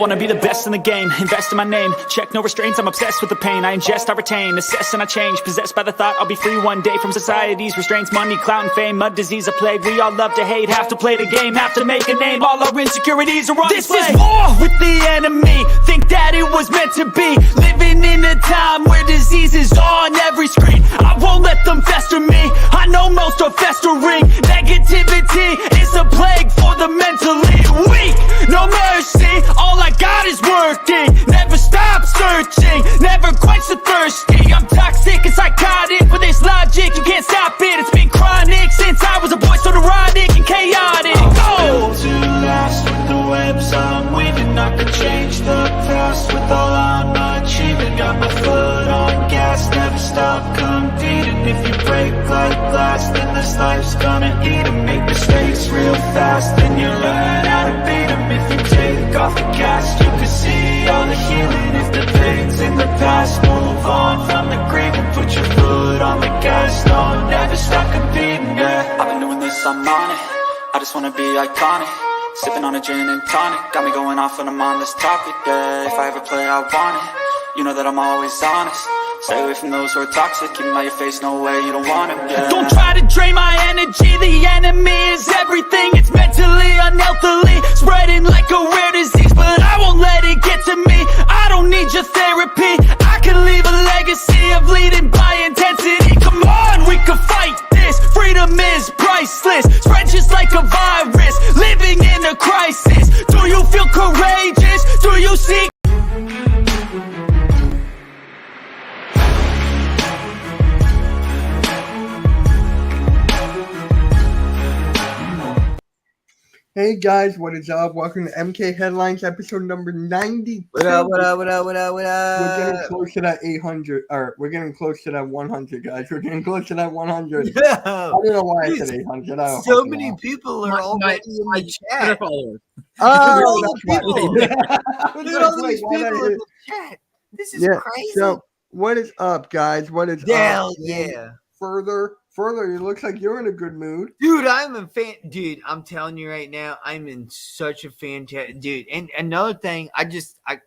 wanna be the best in the game, invest in my name, check no restraints, I'm obsessed with the pain. I ingest, I retain, assess and I change, possessed by the thought I'll be free one day from society's restraints. Money, clout and fame, mud, disease, a plague. We all love to hate, have to play the game, have to make a name. All our insecurities are on display. This is war with the enemy, think that it was meant to be. Living in a time where disease is on every screen. I won't let them fester me, I know most are festering. Negativity is a plague for the mentally weak. No mercy, all I got is working. Never stop searching, never quench the thirsty. I'm toxic and psychotic, with this logic, you can't stop it. It's been chronic since I was a boy, so neurotic and chaotic. Go! To last with the webs I'm weaving, I could change the past with all I'm achieving. Got my foot on gas, never stop competing. If you break like glass, then this life's gonna eat 'em. Make mistakes real fast, then you learn how to beat 'em. If you take off the cast, you can see all the healing. If the pain's in the past, move on from the grave and put your foot on the gas. No, never stop competing, yeah. I've been doing this, I'm on it, I just wanna be iconic. Sipping on a gin and tonic, got me going off when I'm on this topic, yeah. If I ever play, I want it, you know that I'm always honest. Stay away from those who are toxic, keep them out your face, no way, you don't want them, yeah. Don't try to drain my energy, the enemy is everything. It's mentally, unhealthily, spreading like a rare disease. But I won't let it get to me, I don't need your therapy. I can leave a legacy of leading by intensity. Come on, we can fight this, freedom is priceless. Spread just like a virus, living in a crisis. Do you feel courageous? Do you see? Hey guys, what is up? Welcome to MK Headlines, episode number 92. What up? We're getting close to that 800, or we're getting close to that 100, guys. We're getting close to that 100. Yeah. I don't know why I said 800. So many people are already in my chat. Oh, Look that's at all these people in the chat. This is crazy. So, what is up, guys? What is Hell up? yeah. Further, it looks like you're in a good mood. Dude, I'm a fan. Dude, I'm telling you right now, I'm in such a fantastic. Dude, and another thing,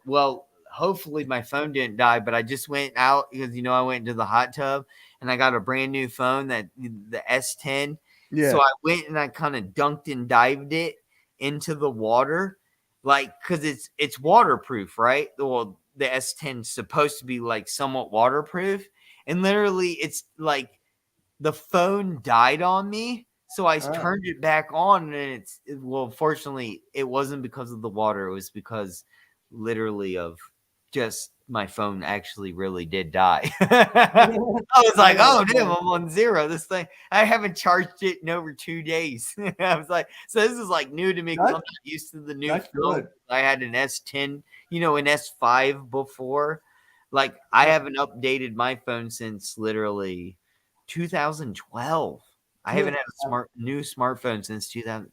well, hopefully my phone didn't die, but I just went out because, I went into the hot tub and I got a brand new phone, the S10. Yeah. So I went and I kind of dunked and dived it into the water, because it's waterproof, right? Well, the S10 is supposed to be somewhat waterproof, and literally it's the phone died on me, so I turned it back on, and fortunately, it wasn't because of the water. It was because literally of just my phone actually really did die. I was like, oh, damn, I'm on zero. This thing, I haven't charged it in over 2 days. I was like, so this is new to me because I'm not used to the new phone. Good. I had an S10, an S5 before. I haven't updated my phone since literally 2012. I haven't had a new smartphone since 2000.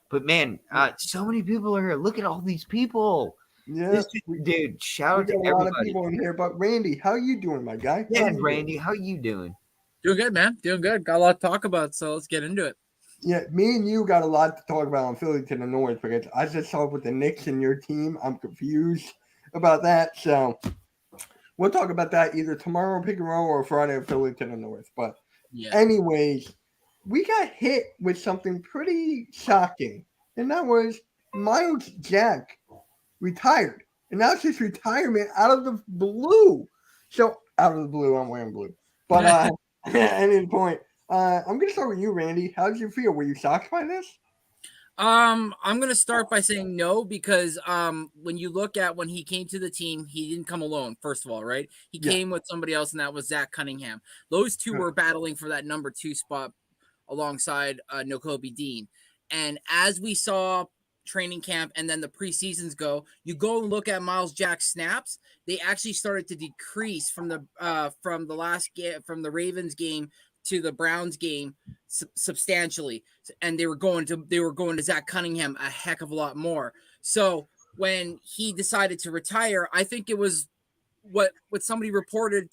But man, so many people are here. Look at all these people. Yeah, dude, shout out to everybody. A lot of people in here. But Randy, how you doing, my guy? Yeah, Randy, how you doing? Doing good, man. Doing good. Got a lot to talk about, so let's get into it. Yeah, me and you got a lot to talk about on Philly to the North because I just saw with the Knicks and your team. I'm confused about that. So we'll talk about that either tomorrow, pick and roll, or Friday at Philly to the North. But anyways, we got hit with something pretty shocking, and that was Miles Jack retired. And that's his retirement out of the blue. So out of the blue, I'm wearing blue. But at any point, I'm going to start with you, Randy. How did you feel? Were you shocked by this? I'm going to start by saying no, because when you look at when he came to the team, he didn't come alone, first of all, right? He came with somebody else, and that was Zach Cunningham. Those two were battling for that number 2 spot alongside Nakobe Dean. And as we saw training camp and then the preseasons go, you go and look at Miles Jack's snaps, they actually started to decrease from the last game, from the Ravens game to the Browns game substantially, and they were going to Zach Cunningham a heck of a lot more. So when he decided to retire, I think it was what somebody reported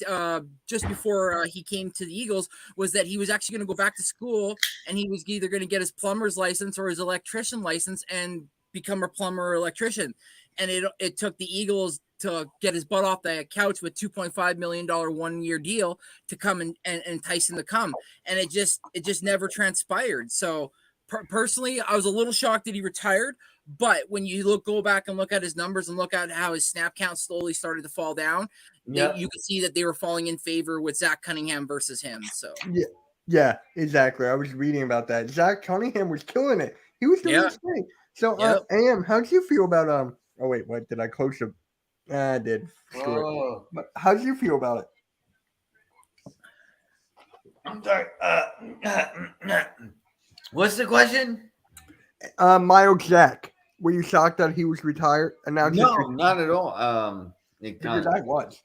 just before he came to the Eagles was that he was actually going to go back to school, and he was either going to get his plumber's license or his electrician license and become a plumber or electrician. and it took the Eagles to get his butt off the couch with $2.5 million 1-year deal to come and entice him to come. And it just never transpired. So personally, I was a little shocked that he retired. But when you go back and look at his numbers and look at how his snap count slowly started to fall down, you could see that they were falling in favor with Zach Cunningham versus him. So yeah, exactly. I was reading about that. Zach Cunningham was killing it. He was doing his thing. So, Am, how did you feel about Oh wait, what did I close the? I did. But how did you feel about it? I'm sorry. What's the question? Miles Jack. Were you shocked that he was retired? No, not at all. Because I was.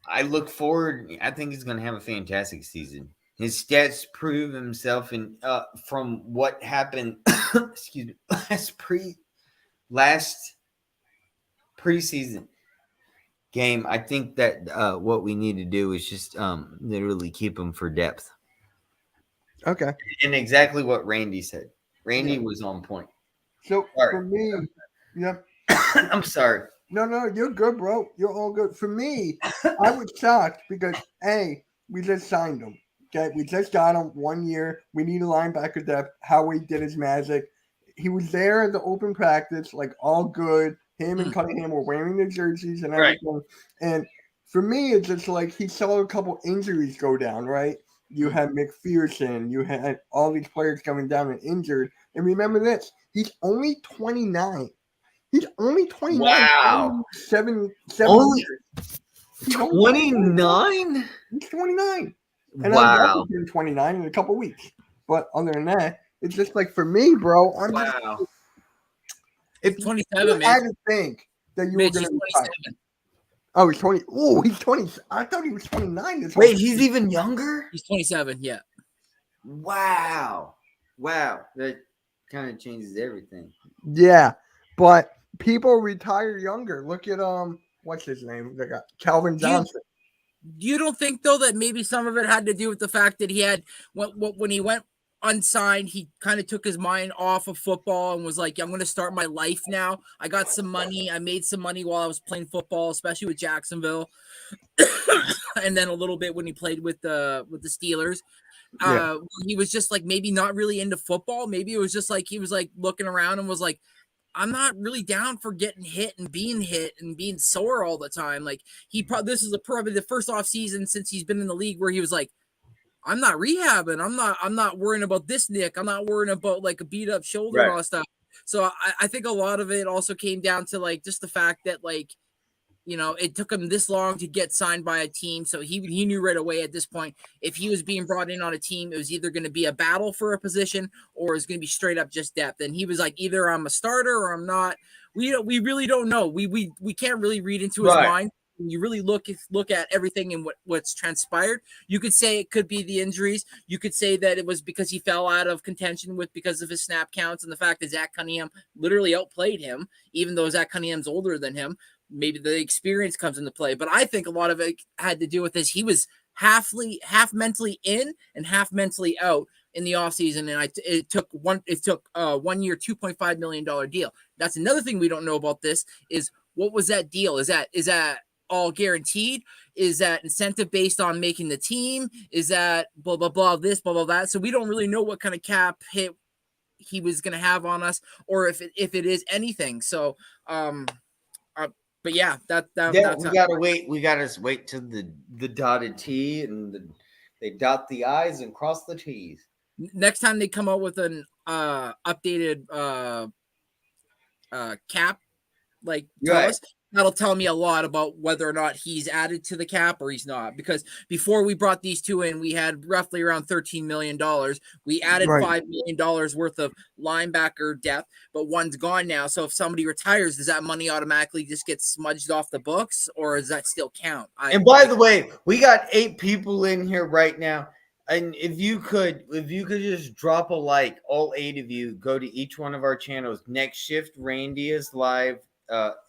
I look forward. I think he's going to have a fantastic season. His stats prove himself, and from what happened, excuse me, last preseason game, I think that what we need to do is just literally keep him for depth. Okay. And exactly what Randy said. Randy was on point. So for me, I'm sorry. No, you're good, bro. You're all good. For me, I was shocked because we just signed him. Okay, we just got him 1 year. We need a linebacker depth. Howie did his magic. He was there at the open practice, like all good. Him and Cunningham were wearing their jerseys and everything. Right. And for me, it's just like he saw a couple injuries go down, right? You had McPherson. You had all these players coming down and injured. And remember this, he's only 29. He's only 29. Wow. Seven only years. 29? He's 29. And wow. I'm 29 in a couple weeks. But other than that, it's just like for me, bro. If 27, man. I had to think that you were going to be 27. Oh, he's 20. Oh, he's 20. I thought he was 29. Wait, he's even younger? He's 27, yeah. Wow. That kind of changes everything. Yeah, but people retire younger. Look at what's his name? They got Calvin Johnson. You don't think though that maybe some of it had to do with the fact that he had when he went unsigned, he kind of took his mind off of football and was like, I'm going to start my life now. I got some money. I made some money while I was playing football, especially with Jacksonville. And then a little bit when he played with the Steelers. He was just like maybe not really into football. Maybe it was just like he was like looking around and was like, I'm not really down for getting hit and being sore all the time. Like this is probably the first off season since he's been in the league where he was like, I'm not rehabbing. I'm not worrying about this nick. I'm not worrying about like a beat up shoulder and all that stuff. So I think a lot of it also came down to like just the fact that like, you know, it took him this long to get signed by a team. So he knew right away at this point, if he was being brought in on a team, it was either going to be a battle for a position or it's going to be straight up just depth. And he was like, either I'm a starter or I'm not. We really don't know. We can't really read into his mind. When you really look at everything and what's transpired, you could say it could be the injuries. You could say that it was because he fell out of contention because of his snap counts and the fact that Zach Cunningham literally outplayed him, even though Zach Cunningham's older than him. Maybe the experience comes into play, but I think a lot of it had to do with this. He was half mentally in and half mentally out in the offseason, and it took 1 year, $2.5 million deal. That's another thing we don't know about this is what was that deal? Is that all guaranteed? Is that incentive based on making the team? Is that blah, blah, blah, this, blah, blah, that? So we don't really know what kind of cap hit he was going to have on us or if it is anything. So, but yeah, that's we gotta wait. We gotta wait till the dotted T and they dot the I's and cross the T's. Next time they come out with an updated cap, like tell us, that'll tell me a lot about whether or not he's added to the cap or he's not. Because before we brought these two in, we had roughly around $13 million. We added $5 million worth of linebacker depth, but one's gone now. So if somebody retires, does that money automatically just get smudged off the books, or does that still count? And by the way, we got 8 people in here right now. And if you could just drop a like, all 8 of you, go to each one of our channels. Next Shift, Randy is live.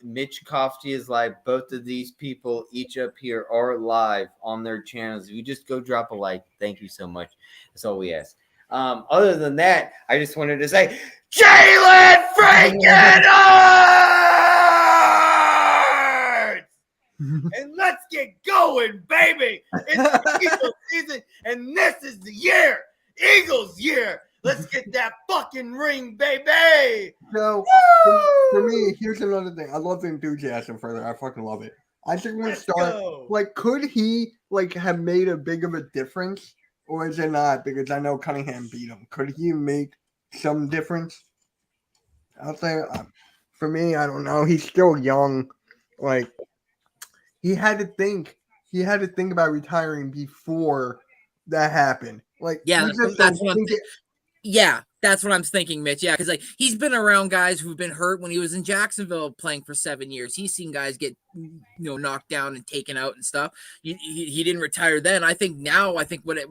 Mitch Kofty is live. Both of these people, each up here, are live on their channels. If you just go drop a like, thank you so much. That's all we ask. Other than that, I just wanted to say, Jalen freaking Hurts! And let's get going, baby. It's Eagles season, and this is the year. Eagles year. Let's get that fucking ring, baby. So for me, here's another thing. I love the enthusiasm for that. I fucking love it. I just want to start. Go. Like, could he have made a big of a difference, or is it not? Because I know Cunningham beat him. Could he make some difference out there? For me, I don't know. He's still young. Like, he had to think. He had to think about retiring before that happened. Like, Yeah, we just that's don't what I'm think it. Yeah, that's what I'm thinking, Mitch. Yeah, because he's been around guys who've been hurt when he was in Jacksonville playing for 7 years. He's seen guys get knocked down and taken out and stuff. He didn't retire then. I think now, what it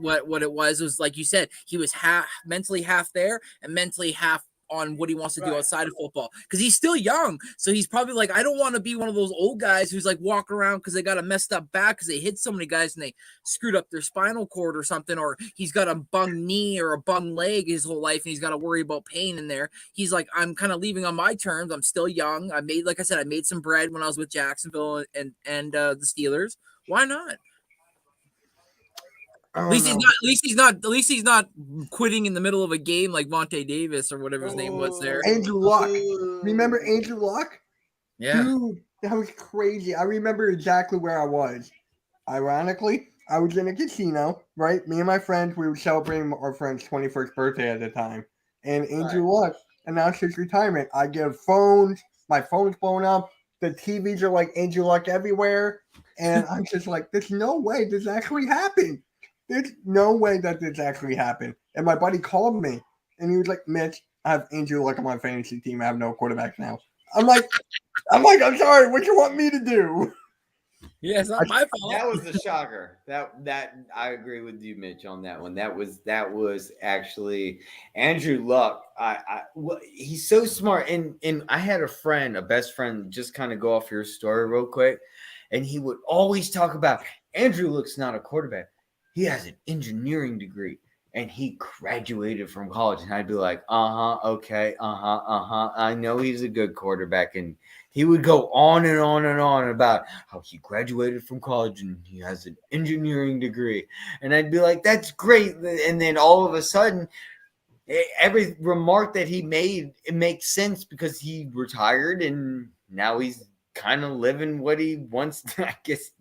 was like you said, he was mentally half there and mentally half on what he wants to do outside of football, because he's still young. So he's probably like, I don't want to be one of those old guys who's like walking around because they got a messed up back because they hit so many guys and they screwed up their spinal cord or something, or he's got a bung knee or a bung leg his whole life and he's got to worry about pain in there. He's like, I'm kind of leaving on my terms. I'm still young. I made some bread when I was with Jacksonville and the Steelers. Why not? At least he's not quitting in the middle of a game like Vontae Davis or whatever his name was there. Andrew Luck. Remember Andrew Luck? Yeah. Dude, that was crazy. I remember exactly where I was. Ironically, I was in a casino, right? Me and my friends, we were celebrating our friend's 21st birthday at the time. And Andrew Luck announced his retirement. I get phones. My phone's blown up. The TVs are like Andrew Luck everywhere. And I'm just like, there's no way this actually happened. There's no way that this actually happened. And my buddy called me, and he was like, Mitch, I have Andrew Luck on my fantasy team. I have no quarterback now. I'm like, I'm sorry. What you want me to do? Yeah, it's not my fault. That was the shocker. That I agree with you, Mitch, on that one. That was actually Andrew Luck. He's so smart. And I had a best friend, just kind of go off your story real quick, and he would always talk about Andrew Luck's not a quarterback. He has an engineering degree and he graduated from college. And I'd be like, okay, I know he's a good quarterback. And he would go on and on and on about how he graduated from college and he has an engineering degree. And I'd be like, that's great. And then all of a sudden, every remark that he made, it makes sense because he retired and now he's kind of living what he wants to, I guess.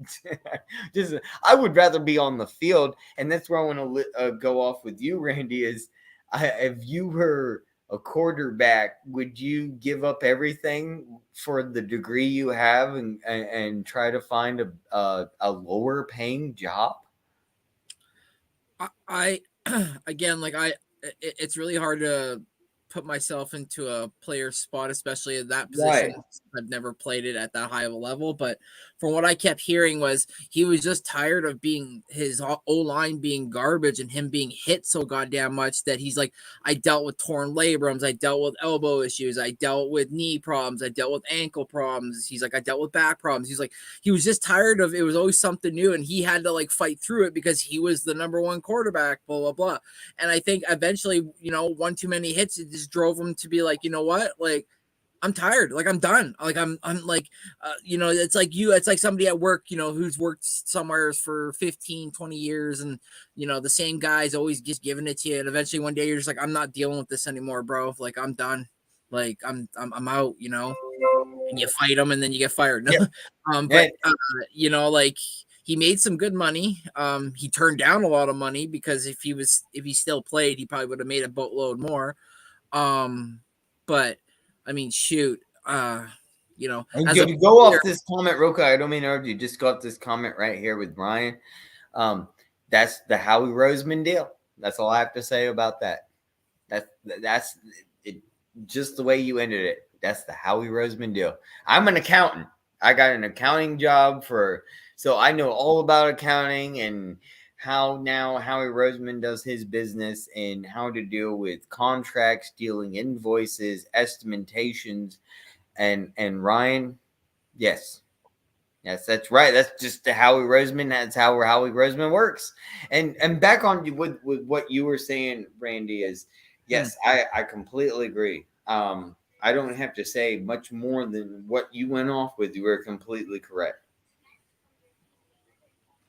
Just, I would rather be on the field, and that's where I want to go off with you, Randy. Is if you were a quarterback, would you give up everything for the degree you have and try to find a lower paying job? I again, it's really hard to put myself into a player's spot, especially at that position. Right. I've never played it at that high of a level, but from what I kept hearing was he was just tired of being his O-line being garbage and him being hit so goddamn much that he's like, I dealt with torn labrums, I dealt with elbow issues, I dealt with knee problems, I dealt with ankle problems. He's like, I dealt with back problems. He's like, he was just tired of it. Was always something new, and he had to like fight through it because he was the number one quarterback, blah blah blah. And I think eventually, one too many hits, it just drove him to be like, you know what, like, I'm tired. Like, I'm done. Like, I'm like, it's like somebody at work, who's worked somewhere for 15, 20 years. And, the same guy's always just giving it to you. And eventually one day you're just like, I'm not dealing with this anymore, bro. Like, I'm done. Like, I'm out, and you fight them and then you get fired. Like, he made some good money. He turned down a lot of money because if he still played, he probably would have made a boatload more. But I mean, shoot, and to go off this comment real quick, I don't mean to interrupt you. Just go off this comment right here with Brian. That's the Howie Roseman deal. That's all I have to say about that. That's it. Just the way you ended it. That's the Howie Roseman deal. I'm an accountant. I got an accounting job so I know all about accounting and how now Howie Roseman does his business and how to deal with contracts, dealing invoices, estimations, and Ryan, yes, Yes, that's right. That's just Howie Roseman. That's how Howie Roseman works. And back on with what you were saying, Randy, is yes, I completely agree. I don't have to say much more than what you went off with. You were completely correct.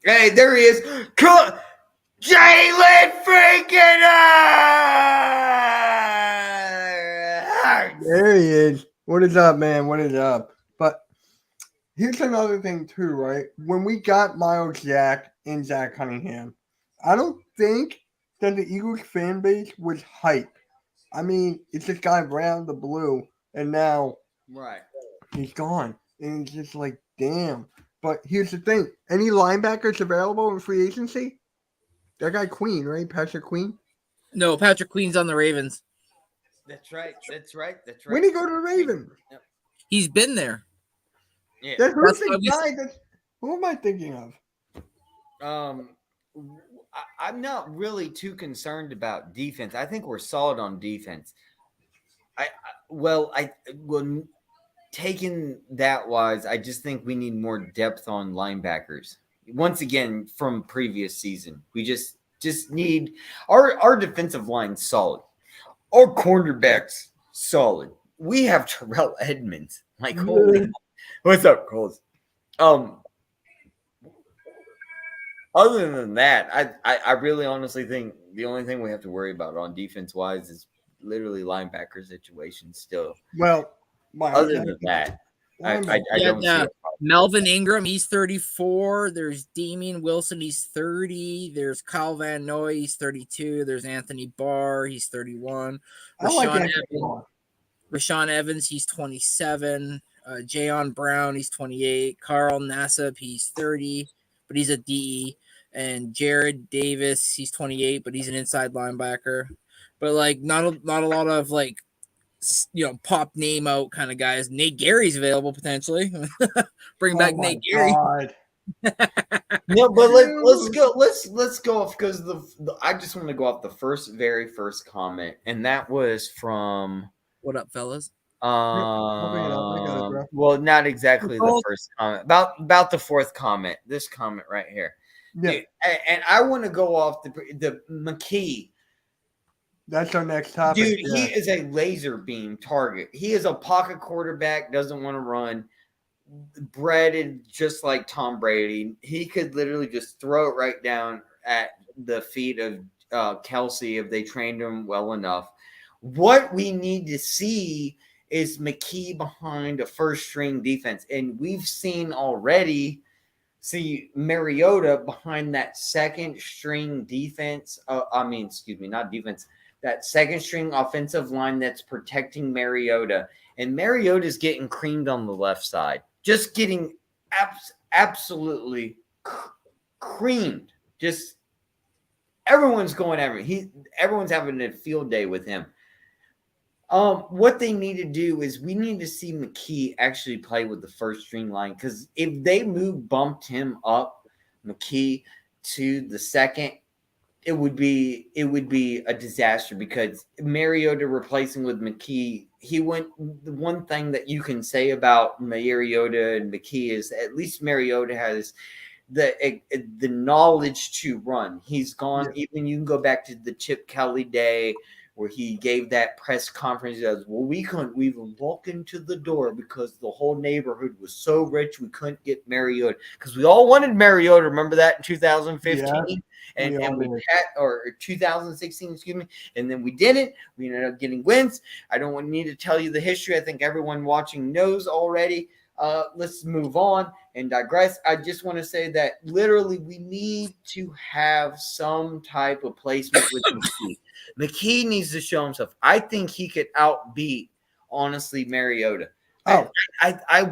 Hey, there he is. Jalen freaking Hurts! There he is. What is up, man? What is up? But here's another thing too, right? When we got Miles Jack and Zach Cunningham, I don't think that the Eagles fan base was hype. I mean, it's this guy Brown the Blue, and now Right. he's gone. And it's just like, damn. But here's the thing. Any linebackers available in free agency? That guy Queen, right? Patrick Queen? No, Patrick Queen's on the Ravens. That's right. That's right. That's right. When did he go to the Ravens? He's been there. Yeah. Who's That's the why we- guy that, who am I thinking of? I'm not really too concerned about defense. I think we're solid on defense. Taking that wise, I just think we need more depth on linebackers. Once again, from previous season, we just need our defensive line solid. Our cornerbacks solid. We have Terrell Edmonds. Like, holy, what's up, Coles? Other than that, I really honestly think the only thing we have to worry about on defense wise is literally linebacker situation still. Well, Other than that, I don't see a problem. Melvin Ingram, he's 34. There's Damian Wilson, he's 30. There's Kyle Van Noy, he's 32. There's Anthony Barr, he's 31. Rashawn Evans, he's 27. Jayon Brown, he's 28. Carl Nassib, he's 30, but he's a DE. And Jared Davis, he's 28, but he's an inside linebacker. But like not a lot of like, you know, pop name out kind of guys. Nate Gary's available potentially. Bring back Nate Gary. No, but let's go off because I just want to go off the very first comment, and that was from What up, fellas? Well, not exactly the first comment. About the fourth comment. This comment right here. Yeah. Dude, and I want to go off the McKee. That's our next topic. Dude, he is a laser beam target. He is a pocket quarterback, doesn't want to run, breaded just like Tom Brady. He could literally just throw it right down at the feet of Kelsey if they trained him well enough. What we need to see is McKee behind a first-string defense. And we've seen already – Mariota behind that second-string defense. Not defense. That second-string offensive line that's protecting Mariota. And Mariota's getting creamed on the left side. Just getting absolutely creamed. Just everyone's going everyone's having a field day with him. What they need to do is we need to see McKee actually play with the first string line, because if they bumped him up, McKee, to the second, it would be a disaster, because Mariota replacing with McKee, the one thing that you can say about Mariota and McKee is at least Mariota has the knowledge to run. He's gone, even you can go back to the Chip Kelly day, where he gave that press conference as, well, we couldn't even walk into the door because the whole neighborhood was so rich we couldn't get Mariota. Because we all wanted Mariota. Remember that in 2015? Yeah, and we had, or 2016, excuse me. And then we didn't. We ended up getting wins. I don't need to tell you the history. I think everyone watching knows already. Let's move on and digress. I just want to say that literally we need to have some type of placement with McKee. McKee needs to show himself. I think he could outbeat, honestly, Mariota. I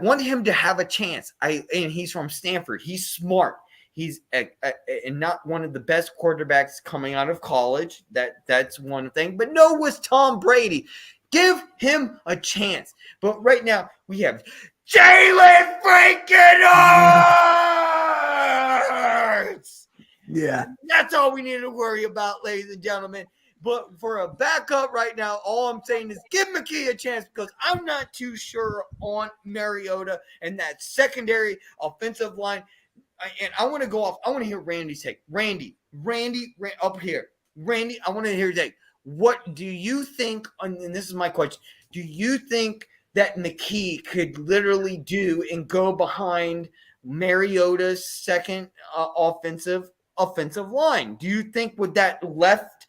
want him to have a chance. And he's from Stanford. He's smart. He's and not one of the best quarterbacks coming out of college. That's one thing. But no, was Tom Brady. Give him a chance. But right now we have Jalen freaking Hurts. Yeah. That's all we need to worry about, ladies and gentlemen. But for a backup right now, all I'm saying is give McKee a chance because I'm not too sure on Mariota and that secondary offensive line. And I want to go off. I want to hear Randy's take. Randy, up here. Randy, I want to hear your take. What do you think? And this is my question. Do you think that McKee could literally do and go behind Mariota's second offensive line? Do you think with that left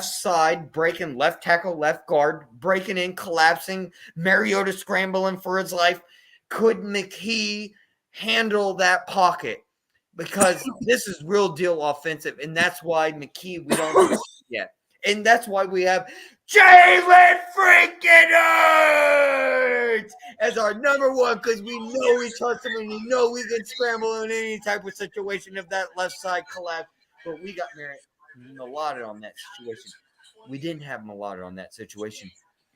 side breaking, left tackle, left guard breaking in, collapsing, Mariota scrambling for his life, could McKee handle that pocket? Because this is real deal offensive, and that's why McKee we don't know yet. And that's why we have Jalen freaking Hurts as our number one because we know we trust him and we know we can scramble in any type of situation if that left side collapse. But we got Malata on that situation. We didn't have Malata on that situation.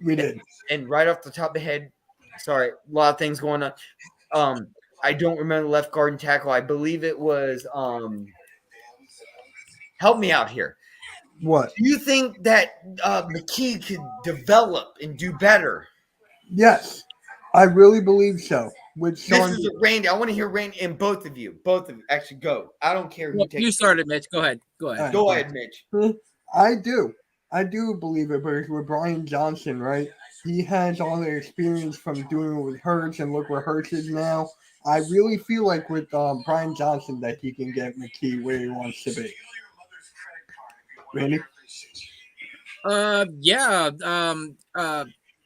We did. And right off the top of the head, sorry, a lot of things going on. I don't remember the left guard and tackle. I believe it was help me out here. What? Do you think that McKee could develop and do better? Yes, I really believe so. With Sean, this is Randy. I want to hear Randy and both of you. Actually go. I don't care who takes you started, Mitch. Go ahead. Right. Go ahead, Mitch. I do believe it, but with Brian Johnson, right? He has all the experience from doing it with Hurts, and look where Hurts is now. I really feel like with Brian Johnson that he can get McKee where he wants to be. Randy? Yeah.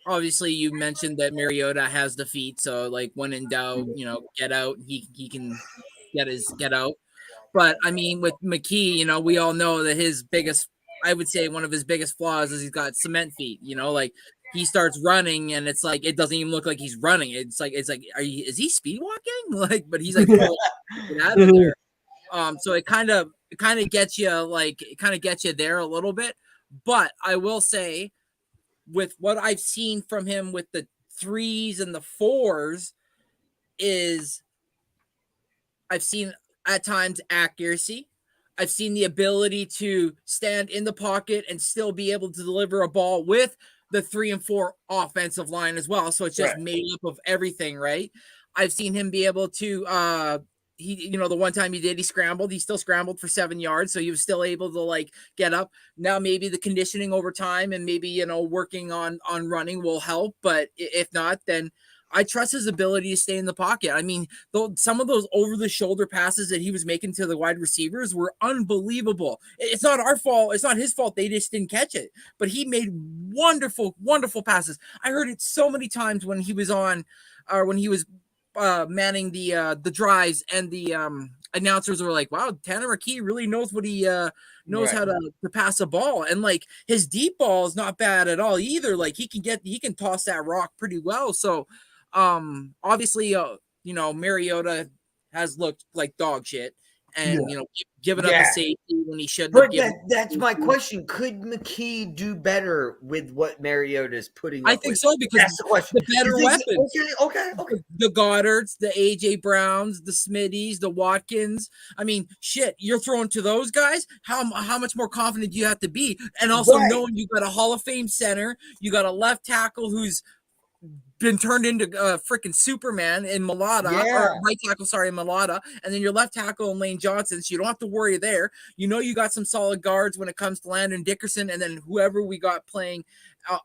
Obviously you mentioned that Mariota has the feet, so like when in doubt, get out. He can get out. But I mean, with McKee, we all know that I would say one of his biggest flaws is he's got cement feet. Like he starts running and it's like it doesn't even look like he's running. It's like is he speed walking? But he's like get out of there. So it kind of gets you there a little bit. But I will say, with what I've seen from him with the 3s and the 4s, is I've seen at times accuracy. I've seen the ability to stand in the pocket and still be able to deliver a ball with the 3 and 4 offensive line as well. So it's just made up of everything, right? I've seen him be able to the one time he scrambled. He still scrambled for 7 yards, so he was still able to get up. Now maybe the conditioning over time and maybe working on running will help, but if not, then I trust his ability to stay in the pocket. I mean, some of those over-the-shoulder passes that he was making to the wide receivers were unbelievable. It's not our fault. It's not his fault. They just didn't catch it. But he made wonderful, wonderful passes. I heard it so many times when he was manning the drives, and the announcers were like, wow, Tanner McKee really knows what he knows how to pass a ball. And his deep ball is not bad at all either. He can toss that rock pretty well. So obviously Mariota has looked like dog shit and given up the safety when he shouldn't have given. That's my question. Could McKee do better with what Mariota is putting I up think with? so, because That's the question. The better weapons. Okay. The Goddards, the AJ Browns, the Smitties, the Watkins. I mean, shit, you're throwing to those guys. How much more confident do you have to be? And also knowing you got a Hall of Fame center, you got a left tackle who's been turned into freaking Superman in Malata, or right tackle, in Malata, and then your left tackle in Lane Johnson, so you don't have to worry there. You got some solid guards when it comes to Landon Dickerson, and then whoever we got playing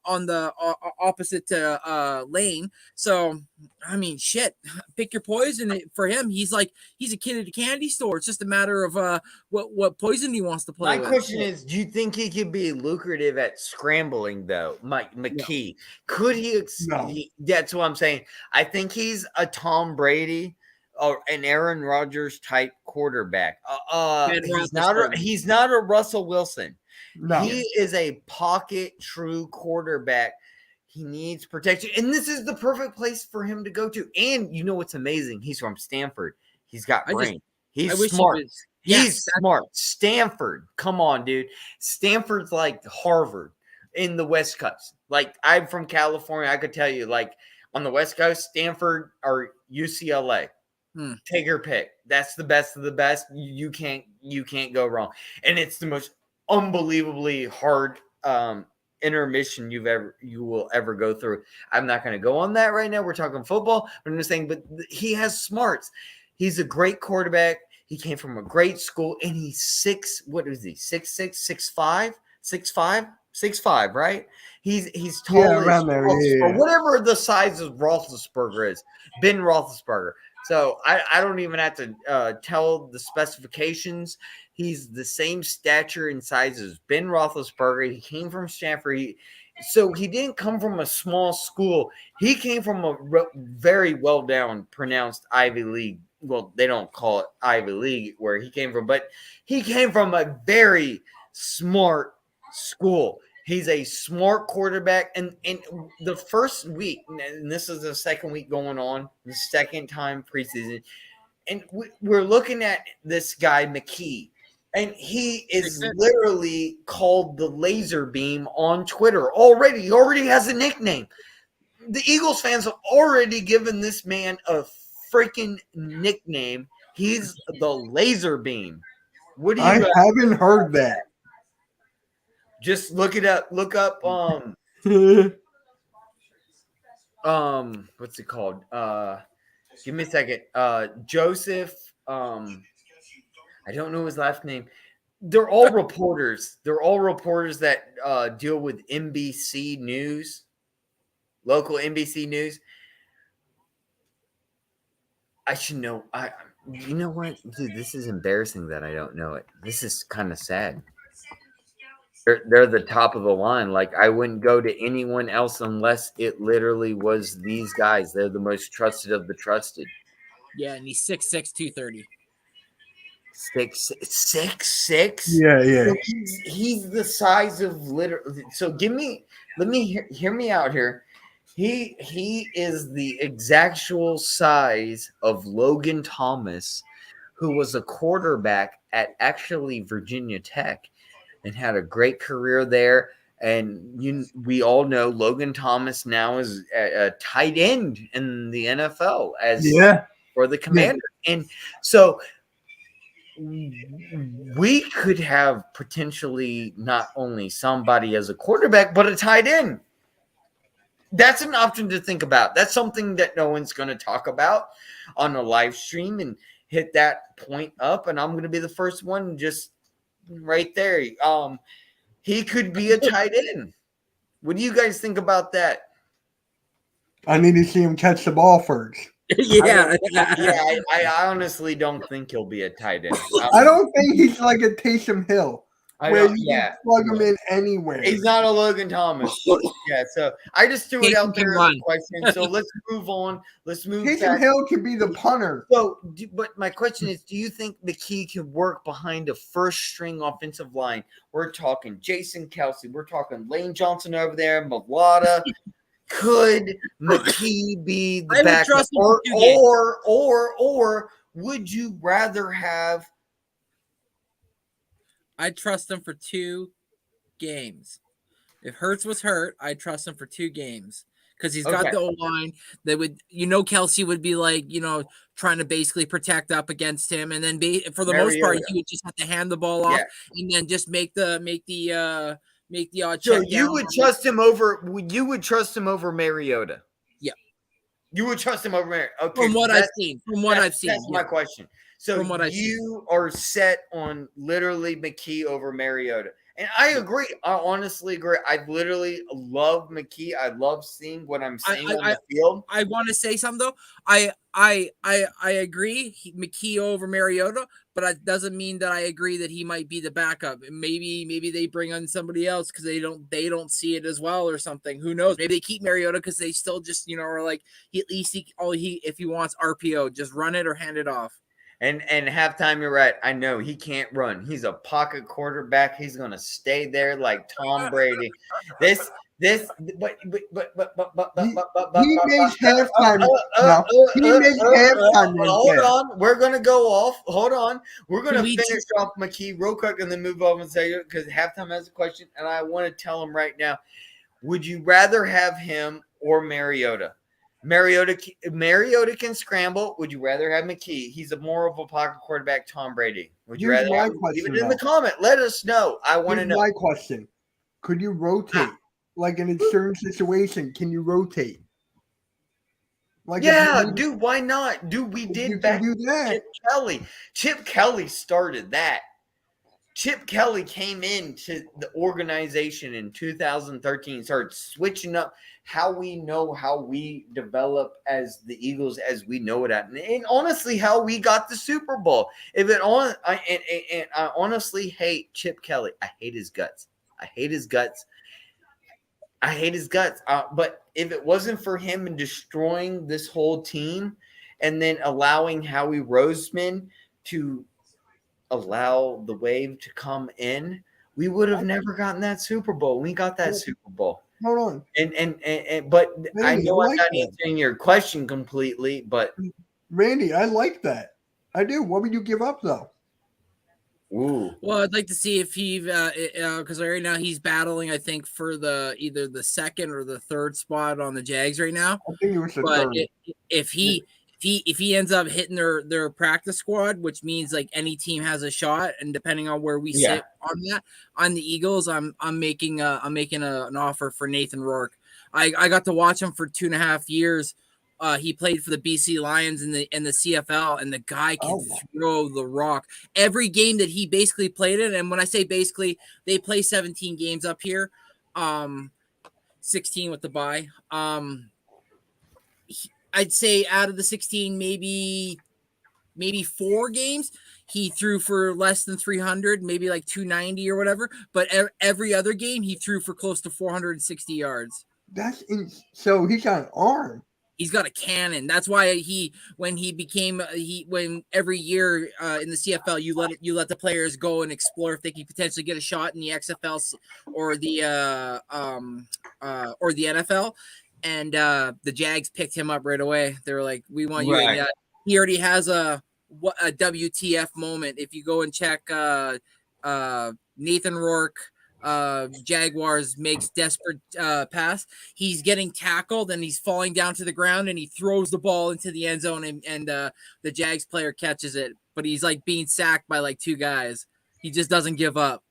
on the opposite to Lane. So, I mean, shit, pick your poison for him. He's a kid at a candy store. It's just a matter of what poison he wants to play with. My question is, do you think he could be lucrative at scrambling, though, McKee? No. Could he? No. That's what I'm saying. I think he's a Tom Brady or an Aaron Rodgers type quarterback. He's not a Russell Wilson. No. He is a pocket true quarterback. He needs protection. And this is the perfect place for him to go to. And you know what's amazing? He's from Stanford. He's got brain. He's smart. He's smart. Stanford. Come on, dude. Stanford's like Harvard in the West Coast. I'm from California. I could tell you, on the West Coast, Stanford or UCLA. Take your pick. That's the best of the best. You can't go wrong. And it's the most unbelievably hard intermission you will ever go through. I'm not going to go on that right now. We're talking football, but I'm just saying. But he has smarts. He's a great quarterback. He came from a great school, and he's 6. What is he? 6'6", 6'5", 6'5", 6'5", right? He's tall as or whatever the size of Roethlisberger is. Ben Roethlisberger. So I don't even have to tell the specifications. He's the same stature and size as Ben Roethlisberger. He came from Stanford. So he didn't come from a small school. He came from a very well-down, pronounced Ivy League. Well, they don't call it Ivy League where he came from, but he came from a very smart school. He's a smart quarterback. And the first week, and this is the second week going on, the second time preseason, and we're looking at this guy, McKee, and he is literally called the laser beam on Twitter already. He already has a nickname. The Eagles fans have already given this man a freaking nickname. He's the laser beam. What do you I haven't heard that. Just look it up. Look up what's it called? Give me a second. Joseph I don't know his last name. They're all reporters. They're all reporters that deal with NBC News, local NBC News. I should know. You know what, dude? This is embarrassing that I don't know it. This is kind of sad. They're the top of the line. Like, I wouldn't go to anyone else unless it literally was these guys. They're the most trusted of the trusted. Yeah, and he's 6'6", 230. 6'6". Yeah. So he's the size of literally. So let me hear me out here. He is the exactual size of Logan Thomas, who was a quarterback at actually Virginia Tech and had a great career there. And we all know Logan Thomas now is a tight end in the NFL for the Commanders. Yeah. And so we could have potentially not only somebody as a quarterback, but a tight end. That's an option to think about. That's something that no one's going to talk about on a live stream and hit that point up. And I'm going to be the first one just right there. He could be a tight end. What do you guys think about that? I need to see him catch the ball first. I honestly don't think he'll be a tight end. I don't think he's like a Taysom Hill. Where you can plug him in anywhere. He's not a Logan Thomas. So I just threw it out there as a question. So let's move on. Let's move. Taysom Hill could be the punter. So, but my question is, do you think McKee can work behind a first-string offensive line? We're talking Jason Kelce. We're talking Lane Johnson over there, Mulata. Could McKee be the backup? Or would you rather have? I trust him for 2 games. If Hurts was hurt, I'd trust him for 2 games because he's got the O-line that would, Kelce would be like, trying to basically protect up against him, and then for the most part, he would just have to hand the ball off and then just make the odd check. So you would trust him over? You would trust him over Mariota? Yeah, you would trust him over Mariota. Okay, from what I've seen. That's my question. So you are set on literally McKee over Mariota. And I agree. I honestly agree. I literally love McKee. I love seeing what I'm seeing on the field. I want to say something, though. I agree. McKee over Mariota, but that doesn't mean that I agree that he might be the backup. Maybe they bring on somebody else because they don't see it as well or something. Who knows? Maybe they keep Mariota because they still just, are like, if he wants RPO, just run it or hand it off. And halftime, you're right. I know he can't run. He's a pocket quarterback. He's gonna stay there like Tom Brady. He makes halftime. Hold on, we're gonna go off. Hold on, we're gonna finish off McKee real quick and then move on and say because halftime has a question and I want to tell him right now. Would you rather have him or Mariota? Mariota can scramble. Would you rather have McKee? He's more of a pocket quarterback, Tom Brady. Would you rather have him? Leave it in the comment. Let us know. I want to know. My question. Could you rotate? Like in a certain situation, can you rotate? Like Yeah, dude, why not? Dude, we you did can back do with that. Chip Kelly. Chip Kelly started that. Chip Kelly came into the organization in 2013, started switching up how we know how we develop as the Eagles as we know it at, and honestly, how we got the Super Bowl. If it on, I honestly hate Chip Kelly. I hate his guts. I hate his guts. I hate his guts. But if it wasn't for him and destroying this whole team, and then allowing Howie Roseman to allow the wave to come in, we would have never gotten that Super Bowl. We got that Super Bowl. Hold on. And but I Randy, know I I'm like not that. answering your question completely, but Randy, I like that. I do. What would you give up though? ooh. Well, I'd like to see if he, because right now he's battling, I think, for either the second or the third spot on the Jags right now. I think it was the But third. if he ends up hitting their practice squad, which means like any team has a shot, and depending on where we sit on the Eagles, I'm making an offer for Nathan Rourke. I got to watch him for 2.5 years. He played for the BC Lions in the CFL, and the guy can throw the rock. Every game that he basically played in, and when I say basically, they play 17 games up here, 16 with the bye. I'd say out of the 16, maybe 4 games he threw for less than 300, maybe like 290 or whatever. But every other game he threw for close to 460 yards. So he's got an arm. He's got a cannon. That's why when every year in the CFL you let the players go and explore if they can potentially get a shot in the XFL or the NFL. And the Jags picked him up right away. They were like, "We want you." Right. And, he already has a WTF moment. If you go and check Nathan Rourke, Jaguars makes desperate pass. He's getting tackled and he's falling down to the ground and he throws the ball into the end zone and the Jags player catches it. But he's like being sacked by like 2 guys. He just doesn't give up.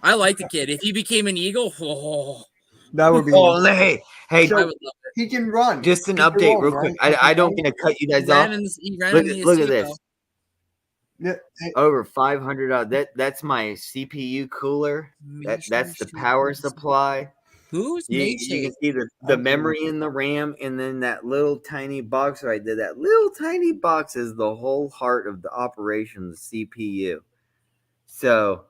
I like the kid. If he became an Eagle, that would be. Oh, hey, So I would love it. he can run. just an He can update, run, real right? quick. I don't mean to cut you guys off. Look at this. Yeah. Over 500. That's my CPU cooler. That's the power supply. Who's You can see the memory in the RAM, and then that little tiny box right there. That little tiny box is the whole heart of the operation, the CPU. So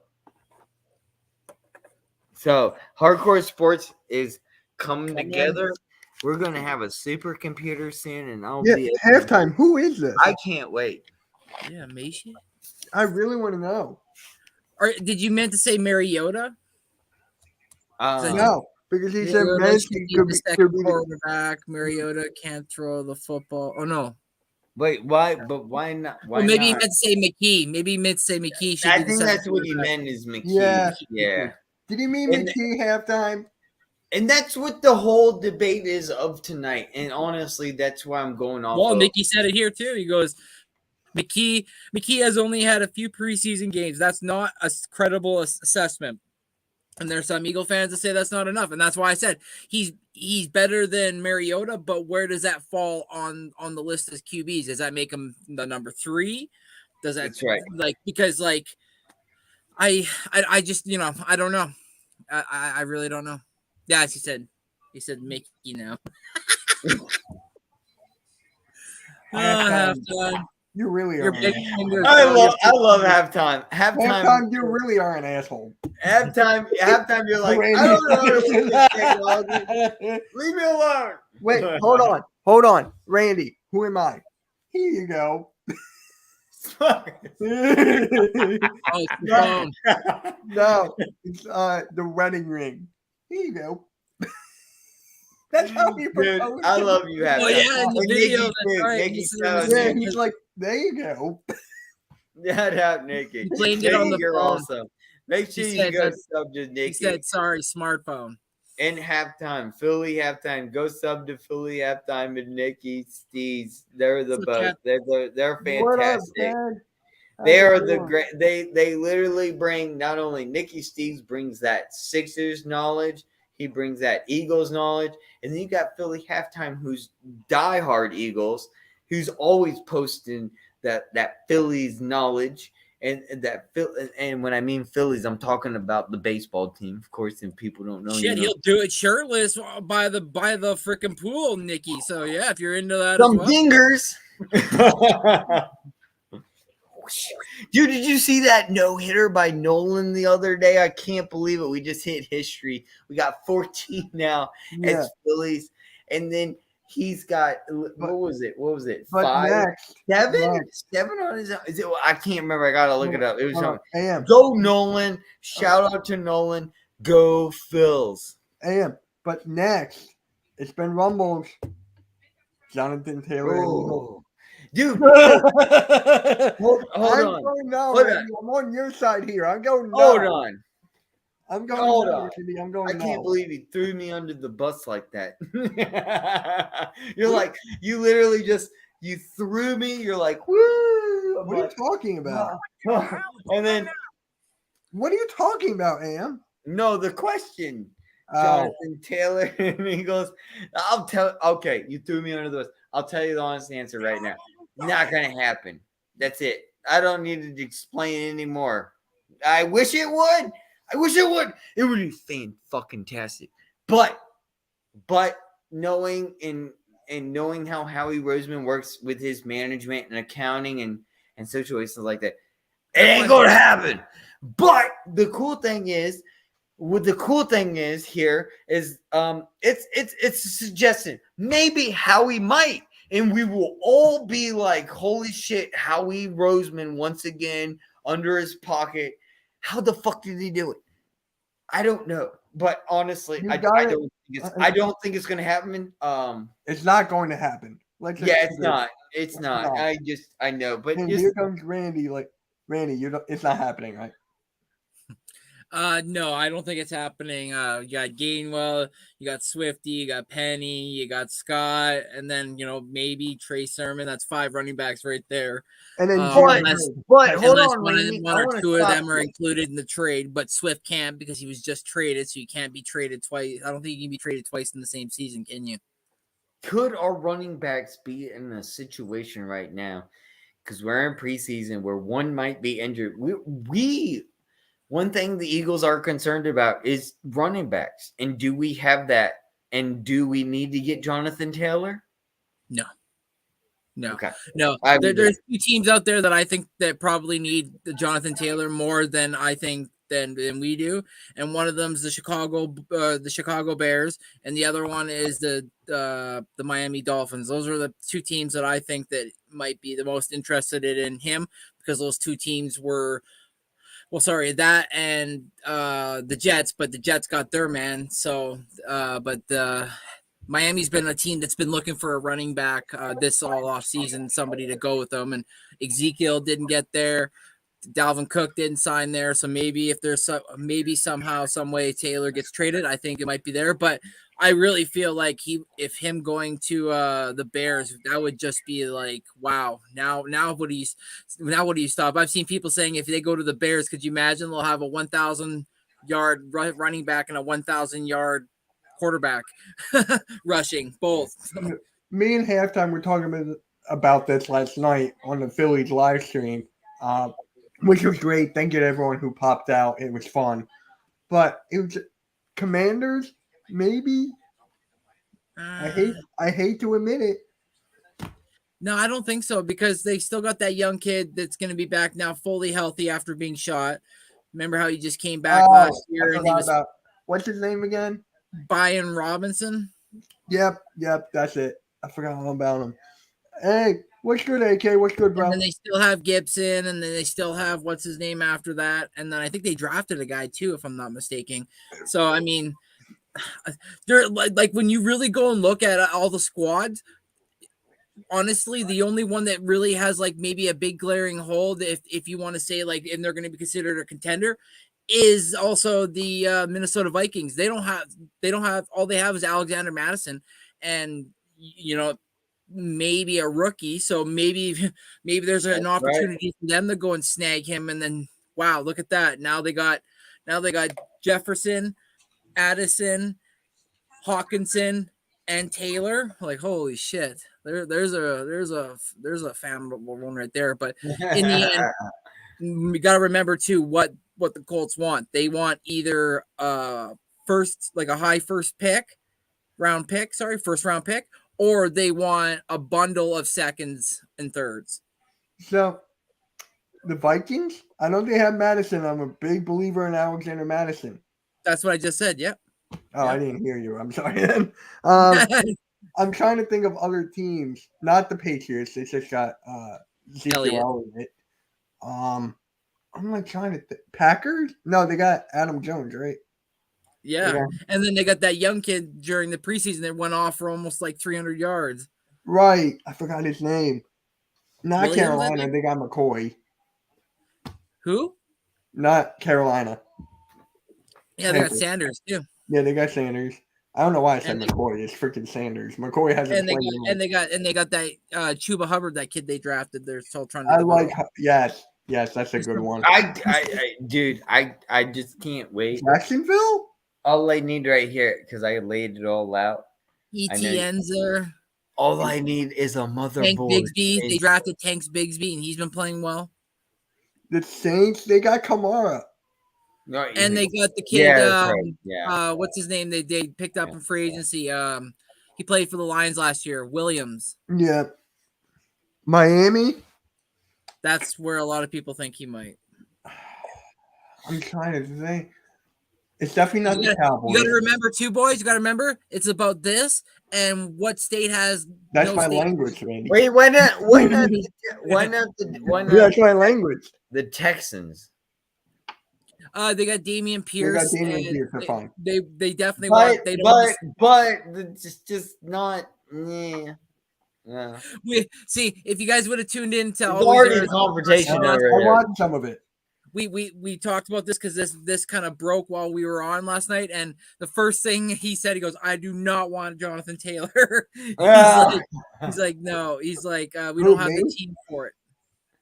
Hardcore Sports is coming together. We're gonna have a supercomputer soon, and I'll be halftime. Who is this? I can't wait. Yeah, Macy. I really want to know. Or did you meant to say Mariota? No, because he said Mariota should Messi be could the be second quarterback. Mariota can't throw the football. Oh no. Wait, why? But why not? Why Well, maybe he not? meant to say McKee. Maybe he meant to say McKee should I be the think second that's what he quarterback. meant is McKee. Yeah. Yeah. Did he mean And- McKee halftime? And that's what the whole debate is of tonight. And honestly, that's why I'm going off. Well, of. Mickey said it here too. He goes, McKee has only had a few preseason games. That's not a credible assessment. And there's some Eagle fans that say that's not enough. And that's why I said he's better than Mariota, but where does that fall on the list as QBs? Does that make him the number 3? Does that That's right. like because like I just I don't know. I really don't know. Yeah, as he said Mickey now. Halftime. You really are. Your big finger. I love halftime. Halftime, you really are an asshole. Halftime, you're like, I don't know how to work this technology. Leave me alone. Wait, hold on. Randy, who am I? Here you go. Oh, it's the phone. No, it's the wedding ring. Here you go. That's how he Dude, proposed. I love you, halftime. Oh yeah, in the And video, Nikki that's too. right. Nikki He said too. it was- Yeah, he's like, there you go. Shout out, Nikki. He blamed it on the You're phone. awesome. Make sure He you said go that- sub to Nikki. He said, "Sorry, smartphone." And halftime, Philly halftime. Go sub to Philly halftime and Nikki Stees. They're the What's both. up, They're What up, fantastic. Dad? They are the great. They literally bring not only Nicky Steves brings that Sixers knowledge, he brings that Eagles knowledge, and then you got Philly halftime, who's diehard Eagles, who's always posting that Phillies knowledge. And when I mean Phillies, I'm talking about the baseball team, of course. And people don't know. Shit, he'll do it shirtless by the freaking pool, Nikki. So yeah, if you're into that, Some as well. dingers. Dude, did you see that no-hitter by Nolan the other day? I can't believe it. We just hit history. We got 14 now as Phillies. And then he's got, what was it? 5? Next, 7 on his own. Is it? I can't remember. I got to look it up. It was something. AM. Go Nolan. Shout out to Nolan. Go Phils. AM. But next, it's been rumbles. Jonathan Taylor. Dude, hold on. I'm on your side here. I'm going no. Hold on. I'm going Hold no, on. I'm going I can't believe he threw me under the bus like that. You're like, you literally just, you threw me. You're like, woo. What are you talking about? And then, what are you talking about, Am? No, the question. Jonathan Taylor and Eagles. Okay, you threw me under the bus. I'll tell you the honest answer right now. Not gonna happen. That's it. I don't need to explain anymore. I wish it would. It would be fan-fucking-tastic. But knowing knowing how Howie Roseman works with his management and accounting and situations like that, it ain't gonna happen. But the cool thing is here is it's a suggestion. Maybe Howie might. And we will all be like, holy shit, Howie Roseman once again under his pocket. How the fuck did he do it? I don't know. But honestly, I don't think it's going to happen. It's not going to happen. It's not. It's not. I know. But here comes Randy. Randy, it's not happening, right? No, I don't think it's happening. You got Gainwell, you got Swifty, you got Penny, you got Scott, and then maybe Trey Sermon. That's 5 running backs right there. And then but hold on, one or two of them are included in the trade, but Swift can't because he was just traded, so you can't be traded twice. I don't think you can be traded twice in the same season, can you? Could our running backs be in a situation right now? Because we're in preseason where one might be injured. One thing the Eagles are concerned about is running backs. And do we have that? And do we need to get Jonathan Taylor? No. Okay. No. There's 2 teams out there that I think that probably need the Jonathan Taylor more than I think than we do. And one of them is the Chicago Bears, and the other one is the Miami Dolphins. Those are the 2 teams that I think that might be the most interested in him, because those 2 teams were. Well, sorry, that and the Jets, but the Jets got their man. So, but Miami's been a team that's been looking for a running back this all off season, somebody to go with them. And Ezekiel didn't get there. Dalvin Cook didn't sign there. So maybe if there's somehow, some way Taylor gets traded, I think it might be there. But I really feel like if him going to the Bears, that would just be like, wow. Now what do you stop? I've seen people saying if they go to the Bears, could you imagine they'll have a 1,000-yard running back and a 1,000-yard quarterback rushing both. Me and Halftime were talking about this last night on the Phillies live stream, which was great. Thank you to everyone who popped out. It was fun. But it was Commanders, maybe. I hate to admit it. No, I don't think so, because they still got that young kid that's going to be back now fully healthy after being shot. Remember how he just came back last year? And he was what's his name again? Brian Robinson. Yep, that's it. I forgot all about him. Hey, what's good, AK? What's good, bro? And then they still have Gibson, and then they still have what's his name after that. And then I think they drafted a guy too, if I'm not mistaken. So I mean, they're like when you really go and look at all the squads, honestly, the only one that really has like maybe a big glaring hole, if you want to say like, and they're going to be considered a contender, is also the Minnesota Vikings. They don't have all they have is Alexander Madison, and maybe a rookie. So maybe there's an opportunity for them to go and snag him. And then wow, look at that! Now they got Jefferson, Addison, Hawkinson, and Taylor. Like holy shit! There's a family one right there. But in the end, we got to remember too what the Colts want. They want either first round pick, or they want a bundle of seconds and thirds. So the Vikings, I know they have Madison. I'm a big believer in Alexander Madison. That's what I just said. Yep. Oh, Yep. I didn't hear you. I'm sorry. I'm trying to think of other teams, not the Patriots. They just got Ezekiel Elliott. I'm like trying to think. Packers? No, they got Adam Jones, right? Yeah. And then they got that young kid during the preseason that went off for almost like 300 yards. Right. I forgot his name. Not Williams, Carolina. They got McCoy. Who? Not Carolina. Yeah, they got Sanders too. Yeah, they got Sanders. I don't know why I said McCoy. It's freaking Sanders. McCoy hasn't played. And they got that Chuba Hubbard, that kid they drafted. They're still trying to. I like. Yes, that's a good one. Dude, I just can't wait. Jacksonville. All I need right here, because I laid it all out. ETN's there. All I need is a motherboard. Tank Bigsby. They drafted Tank Bigsby, and he's been playing well. The Saints, they got Kamara. No, and they got the kid. What's his name? They picked up in free agency. He played for the Lions last year. Williams. Yeah. Miami. That's where a lot of people think he might. I'm trying to think. It's definitely not the Cowboys. You got to remember, too, boys. You got to remember, it's about this and what state has. That's my language, Randy. Wait, why not? Yeah, that's my language. The Texans. They got Dameon Pierce. They got Dameon Pierce. They're fine. They definitely want. But it's just not. Yeah. We see if you guys would have tuned in to already a conversation. I watched some of it. We talked about this because this kind of broke while we were on last night, and the first thing he said, he goes, "I do not want Jonathan Taylor." he's like, no, he's like, we don't have the team for it,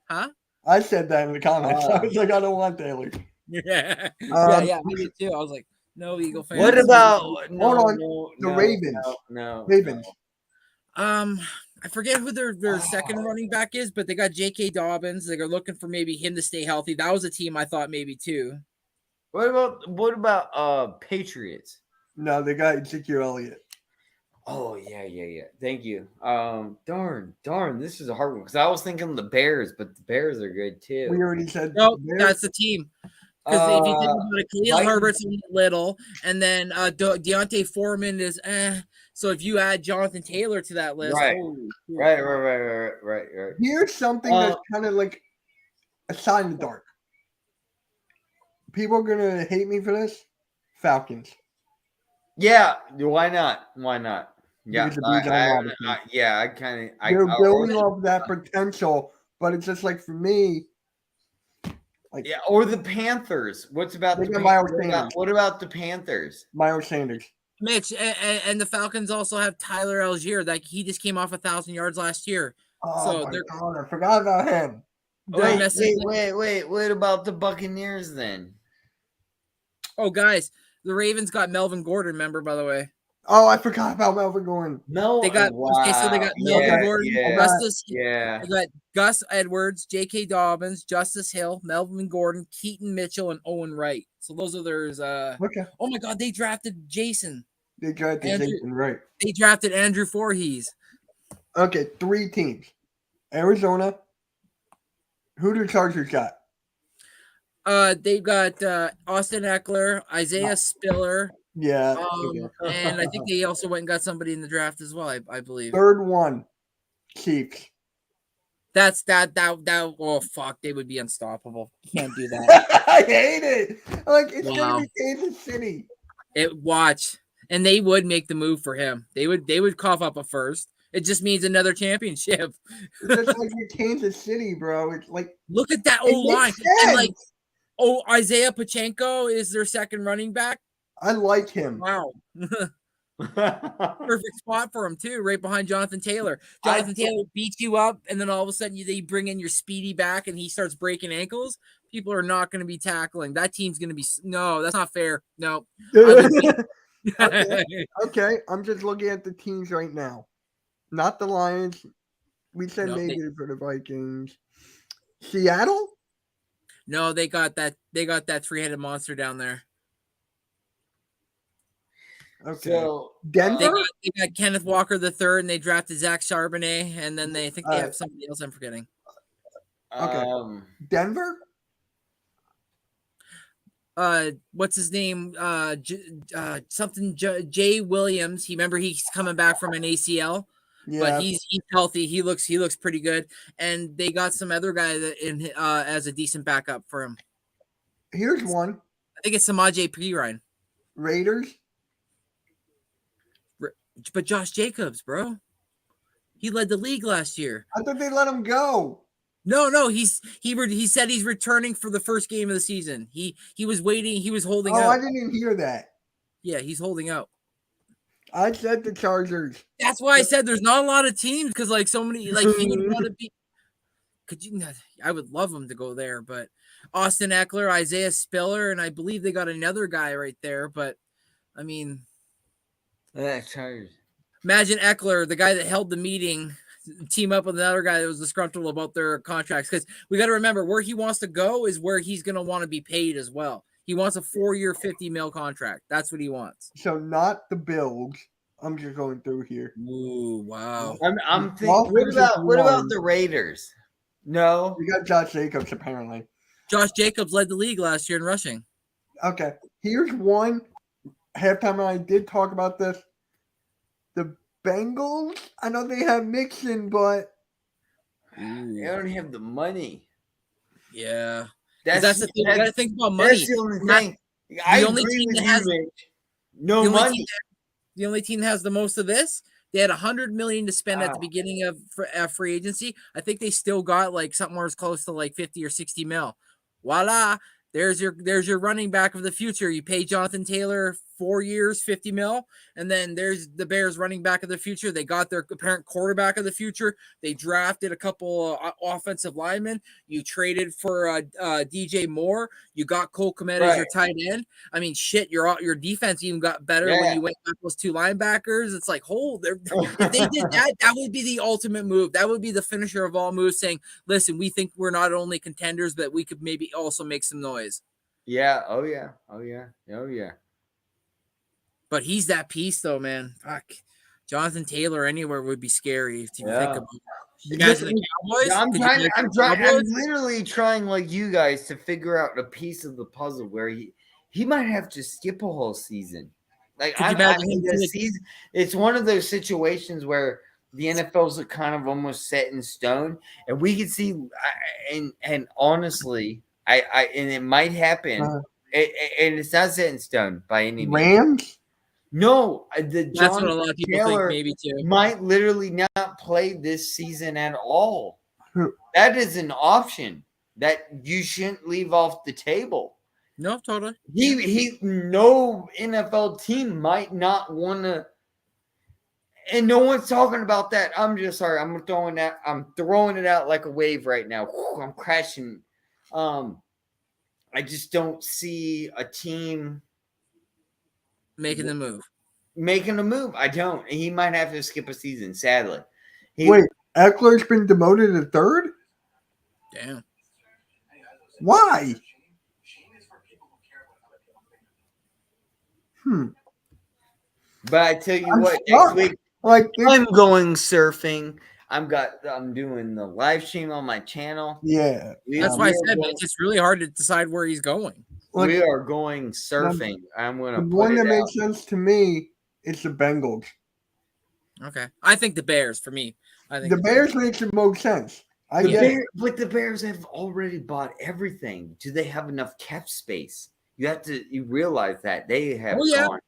huh? I said that in the comments. I was like, I don't want Taylor. Yeah, me too. I was like, no Eagle fans. What about the Ravens? No, Ravens. I forget who their second running back is, but they got J.K. Dobbins. They're looking for maybe him to stay healthy. That was a team I thought maybe too. What about Patriots? No, they got Ezekiel Elliott. Oh yeah. Thank you. Darn. This is a hard one because I was thinking the Bears, but the Bears are good too. We already said no. That's the team. Because if you think about it, Khalil Herbert's little, and then Deontay Foreman is So if you add Jonathan Taylor to that list, right. Here's something that's kind of like a shot in the dark. People are gonna hate me for this. Falcons. Yeah, why not? Yeah, They're building off that potential, but it's just like for me. Or the Panthers. What about the Panthers? Miles Sanders. Mitch, and the Falcons also have Tyler Algier. Like he just came off 1,000 yards last year. Oh my God, I forgot about him. Wait. What about the Buccaneers then? Oh, guys, the Ravens got Melvin Gordon. Remember, by the way. Oh, I forgot about Melvin Gordon. They got Melvin Gordon, Justice. Yeah. They got Gus Edwards, J.K. Dobbins, Justice Hill, Melvin Gordon, Keaton Mitchell, and Owen Wright. So those are theirs. Okay. Oh my God, they drafted Jason. They drafted Jason, right? They drafted Andrew Voorhees. Okay, 3 teams. Arizona. Who do the Chargers got? They've got Austin Eckler, Isaiah Spiller. Yeah. And I think they also went and got somebody in the draft as well, I believe. Third one, Chiefs. That's that. Oh fuck, they would be unstoppable. You can't do that. I hate it. Like it's gonna be Kansas City. Watch, and they would make the move for him. They would cough up a first. It just means another championship. It's just like Kansas City, bro. It's like look at that old line. And like, Isaiah Pacheco is their second running back. I like him. Wow. Perfect spot for him too, right behind Jonathan Taylor. Jonathan Taylor beats you up, and then all of a sudden they bring in your speedy back, and he starts breaking ankles. People are not going to be tackling. That team's going to be no. That's not fair. No. Okay, I'm just looking at the teams right now. Not the Lions. We said No, maybe for the Vikings. Seattle? No, they got that. They got that three-headed monster down there. Okay. So Denver? They got Kenneth Walker III, and they drafted Zach Charbonnet, and then they think they have somebody else I'm forgetting. Okay. Denver? What's his name? Jay Williams. He's coming back from an ACL. Yeah. But he's healthy. He looks pretty good. And they got some other guy that in as a decent backup for him. Here's one. I think it's Samaje Perine. Raiders? But Josh Jacobs, bro. He led the league last year. I thought they let him go. No, he said he's returning for the first game of the season. He was waiting, he was holding out. Oh, I didn't even hear that. Yeah, he's holding out. I said the Chargers. That's why I said there's not a lot of teams because like so many like he would want to be. I would love him to go there, but Austin Eckler, Isaiah Spiller, and I believe they got another guy right there. But I mean, imagine Eckler, the guy that held the meeting, team up with another guy that was disgruntled about their contracts because we got to remember where he wants to go is where he's going to want to be paid as well. He wants a 4-year, $50 million contract. That's what he wants. So not the Bills. I'm just going through here. Ooh, wow. I'm thinking. What about the Raiders? No, We got Josh Jacobs apparently. Josh Jacobs led the league last year in rushing. Okay, here's one. Halftime, I did talk about this. The Bengals. I know they have Mixon, but they don't have the money. Yeah. That's the thing. You got to think about money. That's the only thing. I agree with you, Mitch. No money. The only team that has the most of this, they had $100 million to spend at the beginning of free agency. I think they still got like somewhere as close to like 50 or 60 mil. Voila. There's your running back of the future. You pay Jonathan Taylor 4 years, 50 mil. And then there's the Bears running back of the future. They got their apparent quarterback of the future. They drafted a couple offensive linemen. You traded for DJ Moore. You got Cole Kmet as your tight end. I mean, shit, your defense even got better when you went back those two linebackers. It's like, if they did that, that would be the ultimate move. That would be the finisher of all moves saying, listen, we think we're not only contenders, but we could maybe also make some noise. Yeah. Oh, yeah. Oh, yeah. Oh, yeah. But he's that piece, though, man. Fuck. Jonathan Taylor anywhere would be scary if you think about it. Imagine the Cowboys. I'm literally trying, like you guys, to figure out a piece of the puzzle where he might have to skip a whole season. Like it's one of those situations where the NFL's kind of almost set in stone, and we can see. And honestly, and it might happen, and it's not set in stone by any means. Rams. No, that's what a lot of people think maybe too. Might literally not play this season at all. That is an option that you shouldn't leave off the table. No, totally. No NFL team might not want to, and no one's talking about that. I'm just sorry. I'm throwing it out like a wave right now. I'm crashing. I just don't see a team making the move. I don't. He might have to skip a season, sadly. Wait, Eckler's been demoted to third? Damn. Why? But I tell you what, next week I'm going surfing. I'm doing the live stream on my channel. Yeah. That's why I said it's really hard to decide where he's going. We are going surfing. I'm going to the one that makes sense to me is the Bengals. Okay. I think the Bears for me. I think the Bears makes the most sense. But the Bears have already bought everything. Do they have enough cap space? You realize that they have gone.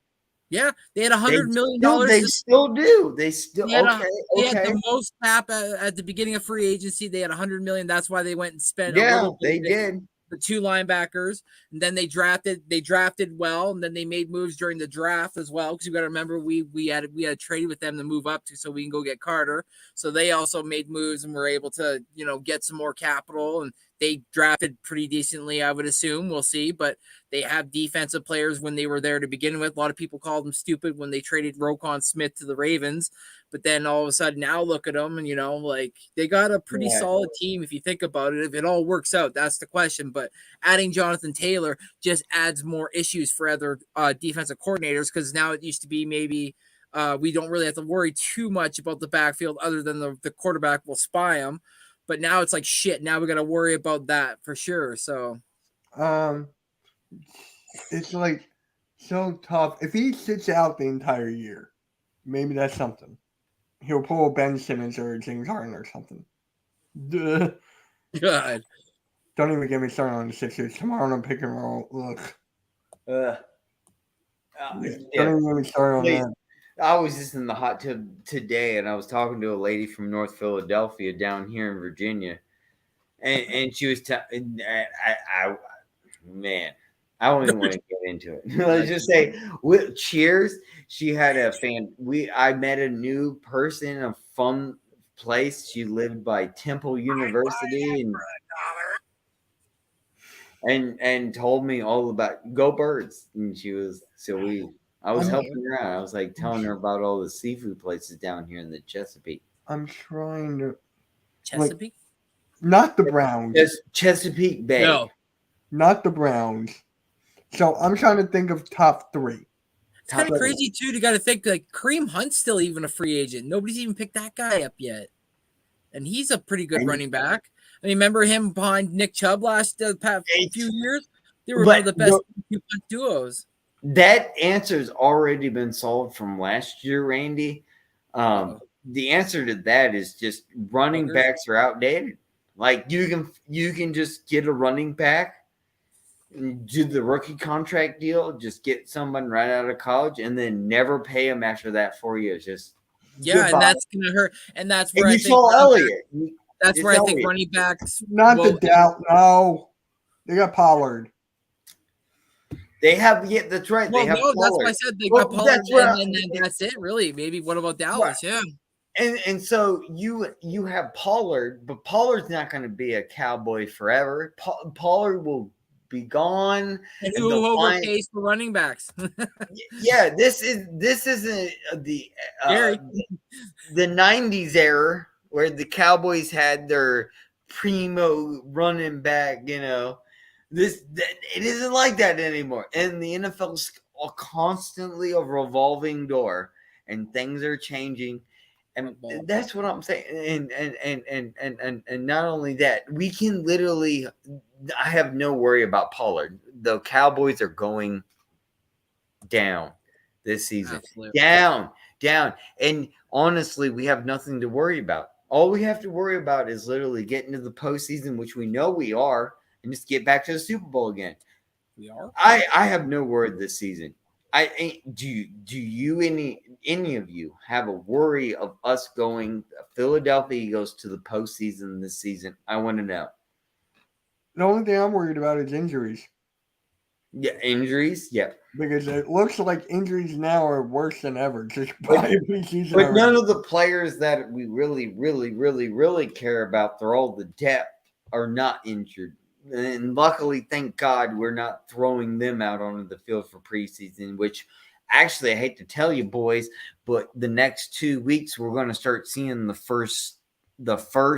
Yeah, they had $100 million. They still do. They still they had the most cap at the beginning of free agency. They had $100 million. That's why they went and spent. Yeah, they did. the 2 linebackers, and then they drafted well, and then they made moves during the draft as well. Because you got to remember, we had traded with them to move up to so we can go get Carter. So they also made moves and were able to get some more capital, and they drafted pretty decently, I would assume. We'll see, but they have defensive players when they were there to begin with. A lot of people called them stupid when they traded Roquan Smith to the Ravens, but then all of a sudden now look at them and like they got a pretty solid team if you think about it. If it all works out, that's the question. But adding Jonathan Taylor just adds more issues for other defensive coordinators, because now it used to be maybe we don't really have to worry too much about the backfield other than the quarterback will spy them. But now it's like shit. Now we got to worry about that for sure. So, it's like so tough. If he sits out the entire year, maybe that's something. He'll pull Ben Simmons or James Harden or something. Duh. God. Don't even get me started on the Sixers. Tomorrow on pick and roll. Look. Don't even get me started on that. I was just in the hot tub today, and I was talking to a lady from North Philadelphia down here in Virginia, and she was telling, man, I don't even want to get into it. Let's just say, cheers. She had I met a new person, a fun place. She lived by Temple University, and told me all about Go Birds, and I was helping her out. I was like telling her about all the seafood places down here in the Chesapeake. I'm trying to Chesapeake? Not the Browns. Chesapeake Bay. No. Not the Browns. So I'm trying to think of top 3. It's kind of crazy too. You got to think like Kareem Hunt's still even a free agent. Nobody's even picked that guy up yet, and he's a pretty good running back. I mean, remember him behind Nick Chubb last past few years? They were one of the best duos. That answer's already been solved from last year, Randy. The answer to that is just running backs are outdated. Like you can just get a running back, do the rookie contract deal, just get someone right out of college, and then never pay them after that 4 years. Just goodbye. And that's gonna hurt. And that's where I think Elliott. That's where I think running backs. Not the doubt. No, they got Pollard. They have that's right. Well, they have Pollard. That's why I said they got Pollard, and that's it. Really, maybe. What about Dallas? Right. Yeah. And so you have Pollard, but Pollard's not going to be a Cowboy forever. Pollard will be gone. And who overpays for running backs? Yeah, this isn't the 90s era where the Cowboys had their primo running back. It isn't like that anymore. And the NFL's constantly a revolving door, and things are changing. And that's what I'm saying. And not only that, we can literally, I have no worry about Pollard. The Cowboys are going down this season. Absolutely. Down. And honestly, we have nothing to worry about. All we have to worry about is literally getting to the postseason, which we know we are, and just get back to the Super Bowl again. We are. I have no worry this season. Do you any of you have a worry of us going Philadelphia Eagles to the postseason this season? I want to know. The only thing I'm worried about is injuries. Yeah, injuries. Yeah, because it looks like injuries now are worse than ever. Just by preseason. But none of the players that we really, really, really, really care about, they're all the depth, are not injured. And luckily, thank God, we're not throwing them out onto the field for preseason, which actually, I hate to tell you, boys, but the next 2 weeks, we're going to start seeing the first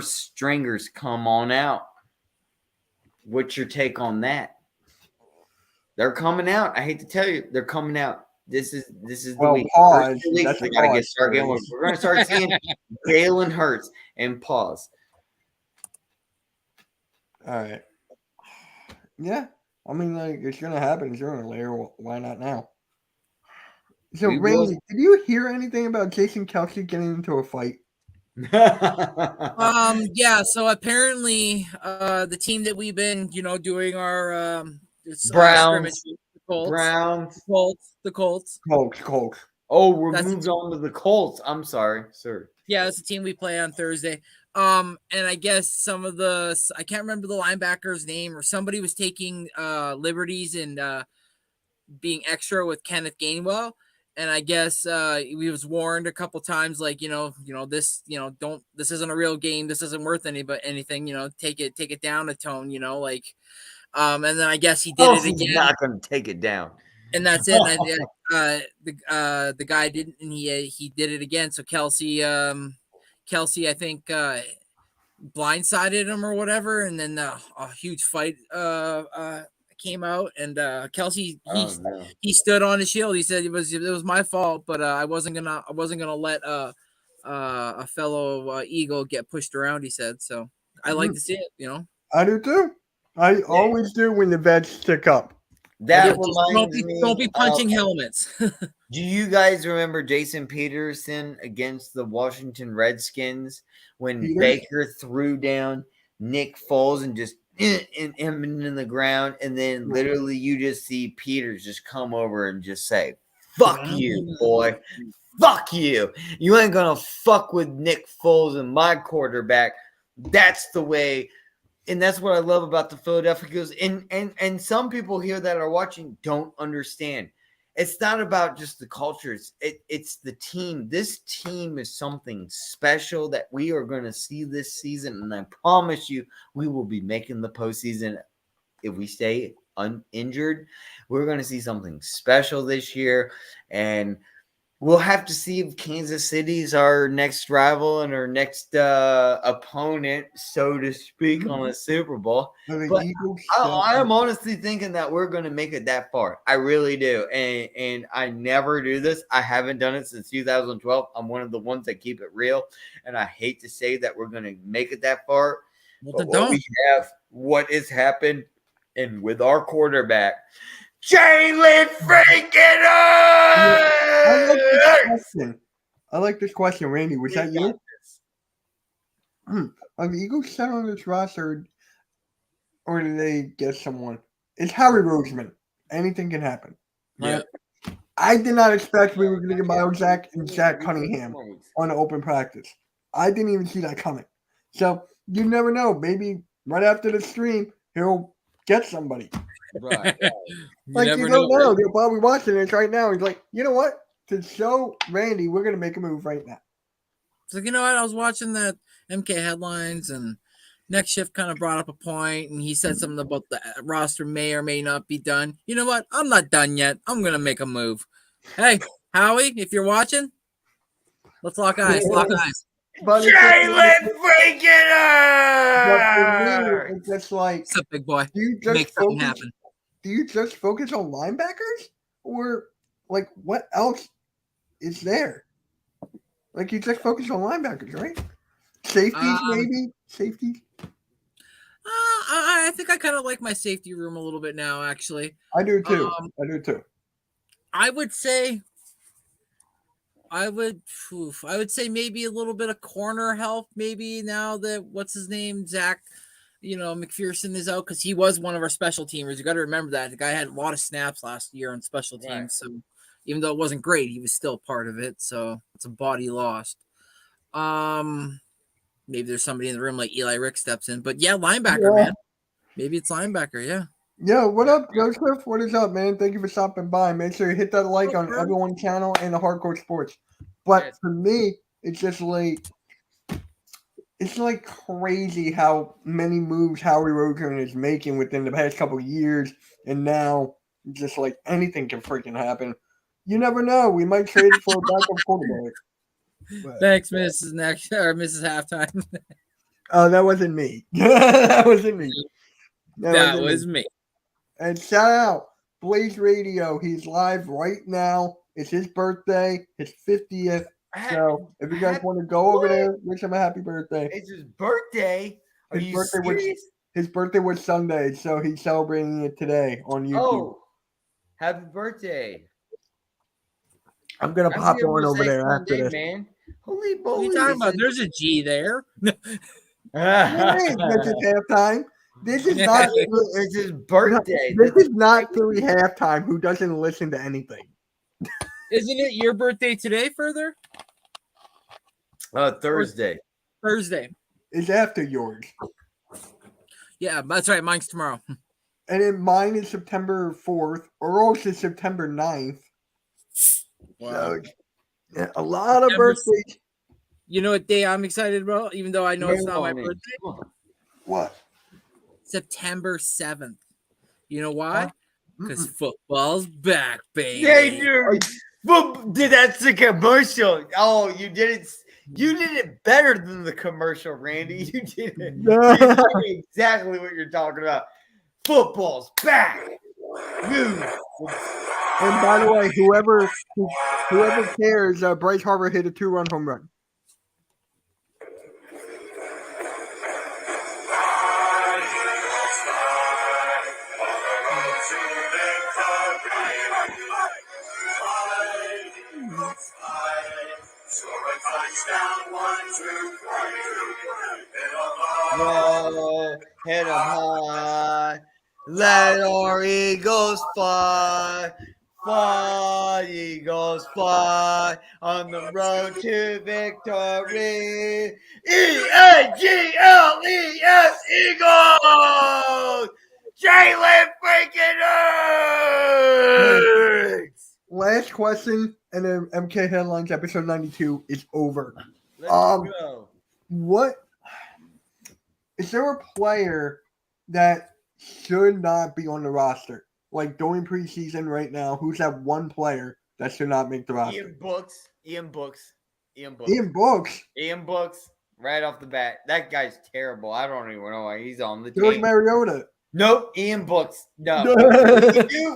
stringers come on out. What's your take on that? They're coming out. I hate to tell you, they're coming out. This is the week. Pause. We got to get started. We're going to start seeing Jalen Hurts and pause. All right. Yeah, I mean, like, it's going to happen sooner or later. Why not now? So, Randy, did you hear anything about Jason Kelce getting into a fight? Yeah. So apparently, the team that we've been, doing our Browns, the Colts. Colts. Oh, we're moved on to the Colts. I'm sorry, sir. Yeah, that's the team we play on Thursday. And I guess I can't remember the linebacker's name, or somebody was taking liberties and being extra with Kenneth Gainwell. And I guess we was warned a couple times, like, this, this isn't a real game. This isn't worth anything, take it down a tone, like, and then I guess he did it again. Not going to take it down. And that's it. And the guy didn't, and he did it again. So Kelsey, I think, blindsided him or whatever. And then a huge fight, came out, and Kelsey he stood on his shield. He said it was my fault, but I wasn't gonna let a fellow Eagle get pushed around. He said so. I like to see it. I do too. I always do when the vets stick up. That don't be punching helmets. Do you guys remember Jason Peterson against the Washington Redskins when Baker threw down Nick Foles and just him in the ground, and then literally you just see Peters just come over and just say, "Fuck you, boy. Fuck you. You ain't gonna fuck with Nick Foles and my quarterback." That's the way, and that's what I love about the Philadelphia Eagles. And some people here that are watching don't understand. It's not about just the cultures. It's the team. This team is something special that we are going to see this season. And I promise you, we will be making the postseason. If we stay uninjured, we're going to see something special this year. And we'll have to see if Kansas City's our next rival and our next opponent, so to speak, on the Super Bowl. But I'm honestly thinking that we're going to make it that far. I really do. And I never do this. I haven't done it since 2012. I'm one of the ones that keep it real. And I hate to say that we're going to make it that far. But what has happened, and with our quarterback, Jalen freaking I like this question, Randy. Was that you? Are the Eagles set on this roster, or did they get someone? It's Harry Roseman. Anything can happen. Yeah. I did not expect we were going to get Miles Jack and Zach Cunningham on an open practice. I didn't even see that coming. So you never know. Maybe right after the stream, he'll get somebody. Right. Like, you don't know. They're probably watching this right now. He's like, you know what? To show Randy, we're going to make a move right now. So, you know what? I was watching that MK headlines, and Next Shift kind of brought up a point, and he said something about the roster may or may not be done. You know what? I'm not done yet. I'm going to make a move. Hey, Howie, if you're watching, let's lock eyes. Lock eyes. Jalen freaking It's just like, what's up, big boy? Make something happen. Do you just focus on linebackers, or like what else is there? Like, you just focus on linebackers, right? Safeties, maybe safeties. I think I kind of like my safety room a little bit now. Actually, I do too. I would say maybe a little bit of corner help. Maybe now that what's his name, Zach. McPherson is out, because he was one of our special teamers. You got to remember that the guy had a lot of snaps last year on special teams. Right. So even though it wasn't great, he was still part of it. So it's a body lost. Maybe there's somebody in the room like Eli Rick steps in, but linebacker, man. Maybe it's linebacker. Yeah. Yo, what up, Joseph? What is up, man? Thank you for stopping by. Make sure you hit that like on everyone's channel and the Hardcore Sports. But for me, it's just like, it's like crazy how many moves Howie Roseman is making within the past couple of years, and now just like anything can freaking happen. You never know. We might trade for a backup quarterback. Thanks, Mrs. Next or Mrs. Halftime. Oh, that wasn't me. That wasn't me. That was me. And shout out Blaze Radio. He's live right now. It's his birthday, his 50th. So if you guys want to go over there, wish him a happy birthday. It's his birthday. Are you serious? His birthday was Sunday, so he's celebrating it today on YouTube. Oh, happy birthday. I'm going to pop on over there after this. Man. Holy moly. What are you talking about? There's a G there. This is halftime. This is not. It's his birthday. This is not Philly halftime. Who doesn't listen to anything? Isn't it your birthday today, further? Thursday. Thursday. is after yours. Yeah, that's right. Mine's tomorrow. And then mine is September 4th. Earl's is September 9th. So, yeah, a lot of birthdays. You know what day I'm excited about? Even though I know it's not my birthday. What? September 7th. You know why? Because football's back, baby. Yeah, dude, that's the commercial. Oh, you did it. You did it better than the commercial, Randy. You did it. You know exactly what you're talking about. Football's back. And by the way, whoever cares, Bryce Harper hit a 2-run home run. Whoa, hit 'em high. Let our Eagles fly. Fly, Eagles, fly on the road to victory. EAGLES, Eagles! Jalen freaking Hurts! Last question, and then MK Headlines episode 92 is over. Let's go. What is there a player that should not be on the roster? Like during preseason right now, who's that one player that should not make the roster? Ian Books. Right off the bat. That guy's terrible. I don't even know why he's on the team. George Mariota. Nope, Ian Books. No.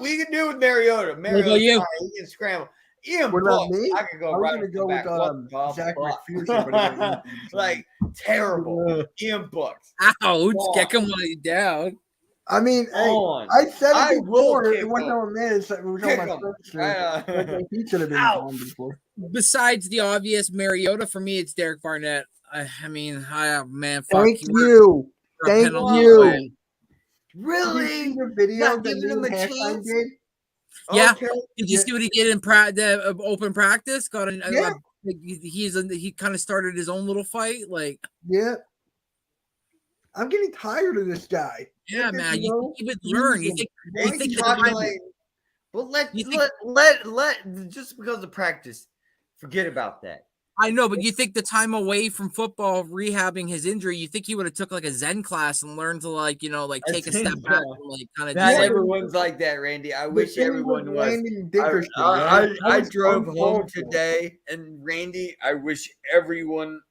we can do with Mariota. Mariota, he can scramble. Ian Books. I could go right off the back. With Zach McPherson. Like, terrible. Ian Books. Ouch. Get him down. I mean, I said it before. It wasn't on this. It was on my first. He should have been on before. Besides the obvious Mariota, for me, it's Derek Barnett. Fuck Thank you. Really? Did you see the video Not giving him a chance? did? Yeah. Okay. Did you see what he did in open practice? He kind of started his own little fight. Like, yeah. I'm getting tired of this guy. Yeah, man. You would learn. You think but let just because of practice, forget about that. I know, but you think the time away from football, rehabbing his injury, you think he would have took like a Zen class and learned to take a step back and kind of. Not everyone's like that, Randy. I wish everyone was. I drove home today, and Randy, I wish everyone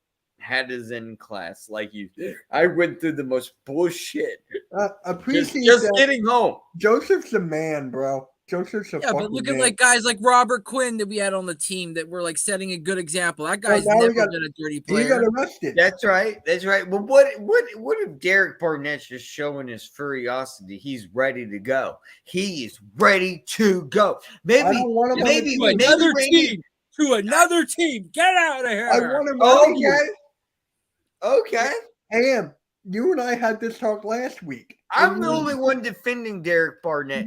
had a Zen class like you did. I went through the most bullshit. Appreciate just getting home. Joseph's the man, bro. Joseph's a but look at guys like Robert Quinn that we had on the team that were setting a good example. That guy's never been a dirty player. He got arrested. That's right. But what if Derek Barnett's just showing his curiosity? He's ready to go. He is ready to go. Maybe another team. To another team. Get out of here. I want him. Okay. Ham, you and I had this talk last week. I'm the only one defending Derek Barnett.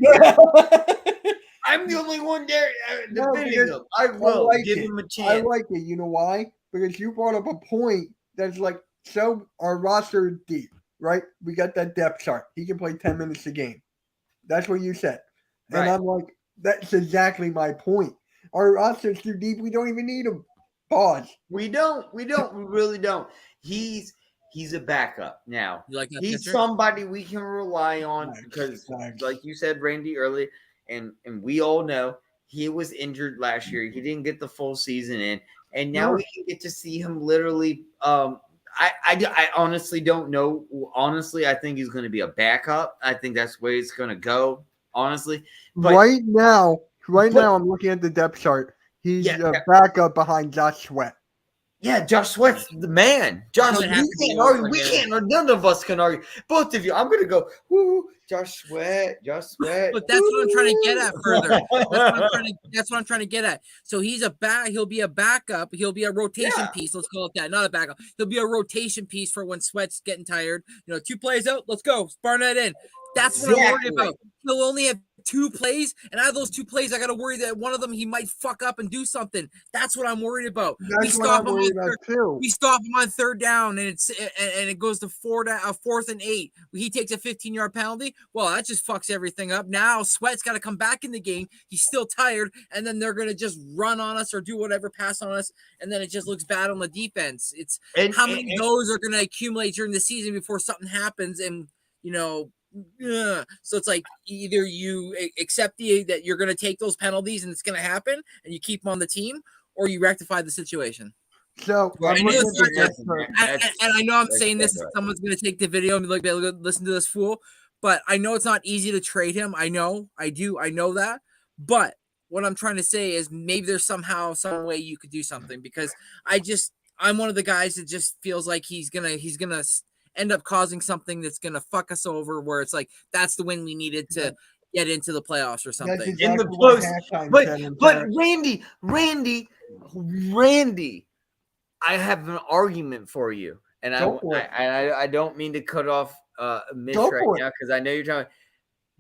I'm the only one there defending him. I will give him a chance. I like it. You know why? Because you brought up a point that's so our roster is deep, right? We got that depth chart. He can play 10 minutes a game. That's what you said. And I'm like, that's exactly my point. Our roster is too deep. We don't even need him. Pause. We don't. We really don't. He's a backup now. He's picture? Somebody we can rely on because, like you said, Randy, earlier, and we all know he was injured last year. He didn't get the full season in, and now we can get to see him literally. I honestly don't know. Honestly, I think he's going to be a backup. I think that's the way it's going to go. Honestly, but right now, I'm looking at the depth chart. He's a backup behind Josh Sweat. Yeah, Josh Sweat's the man. Josh, we can't argue. We can't. None of us can argue. Both of you. I'm gonna go. Woo, Josh Sweat. But that's what I'm trying to get at further. That's what I'm trying to get at. So he's He'll be a backup. He'll be a rotation piece. Let's call it that. Not a backup. He'll be a rotation piece for when Sweat's getting tired. 2 plays out. Let's go. Barnett in. That's what I'm worried about. He'll only have 2 plays, and out of those 2 plays, I got to worry that one of them he might fuck up and do something. That's what I'm worried about. That's what I'm worried about too. We stop him on 3rd down, and it goes to 4th and 8. He takes a 15-yard penalty. Well, that just fucks everything up. Now Sweat's got to come back in the game. He's still tired, and then they're gonna just run on us or do whatever, pass on us, and then it just looks bad on the defense. It's how many of those are gonna accumulate during the season before something happens, and so it's like either you accept that you're going to take those penalties and it's going to happen and you keep them on the team, or you rectify the situation. So and I know I'm saying this, and someone's going to take the video and be like, listen to this fool, but I know it's not easy to trade him. I know that, but what I'm trying to say is maybe there's some way you could do something, because I'm one of the guys that just feels like he's gonna end up causing something that's going to fuck us over, where it's like, that's the win we needed to get into the playoffs or something. Exactly in the post. But Randy, I have an argument for you. And I don't mean to cut off Mitch right now, because I know you're trying.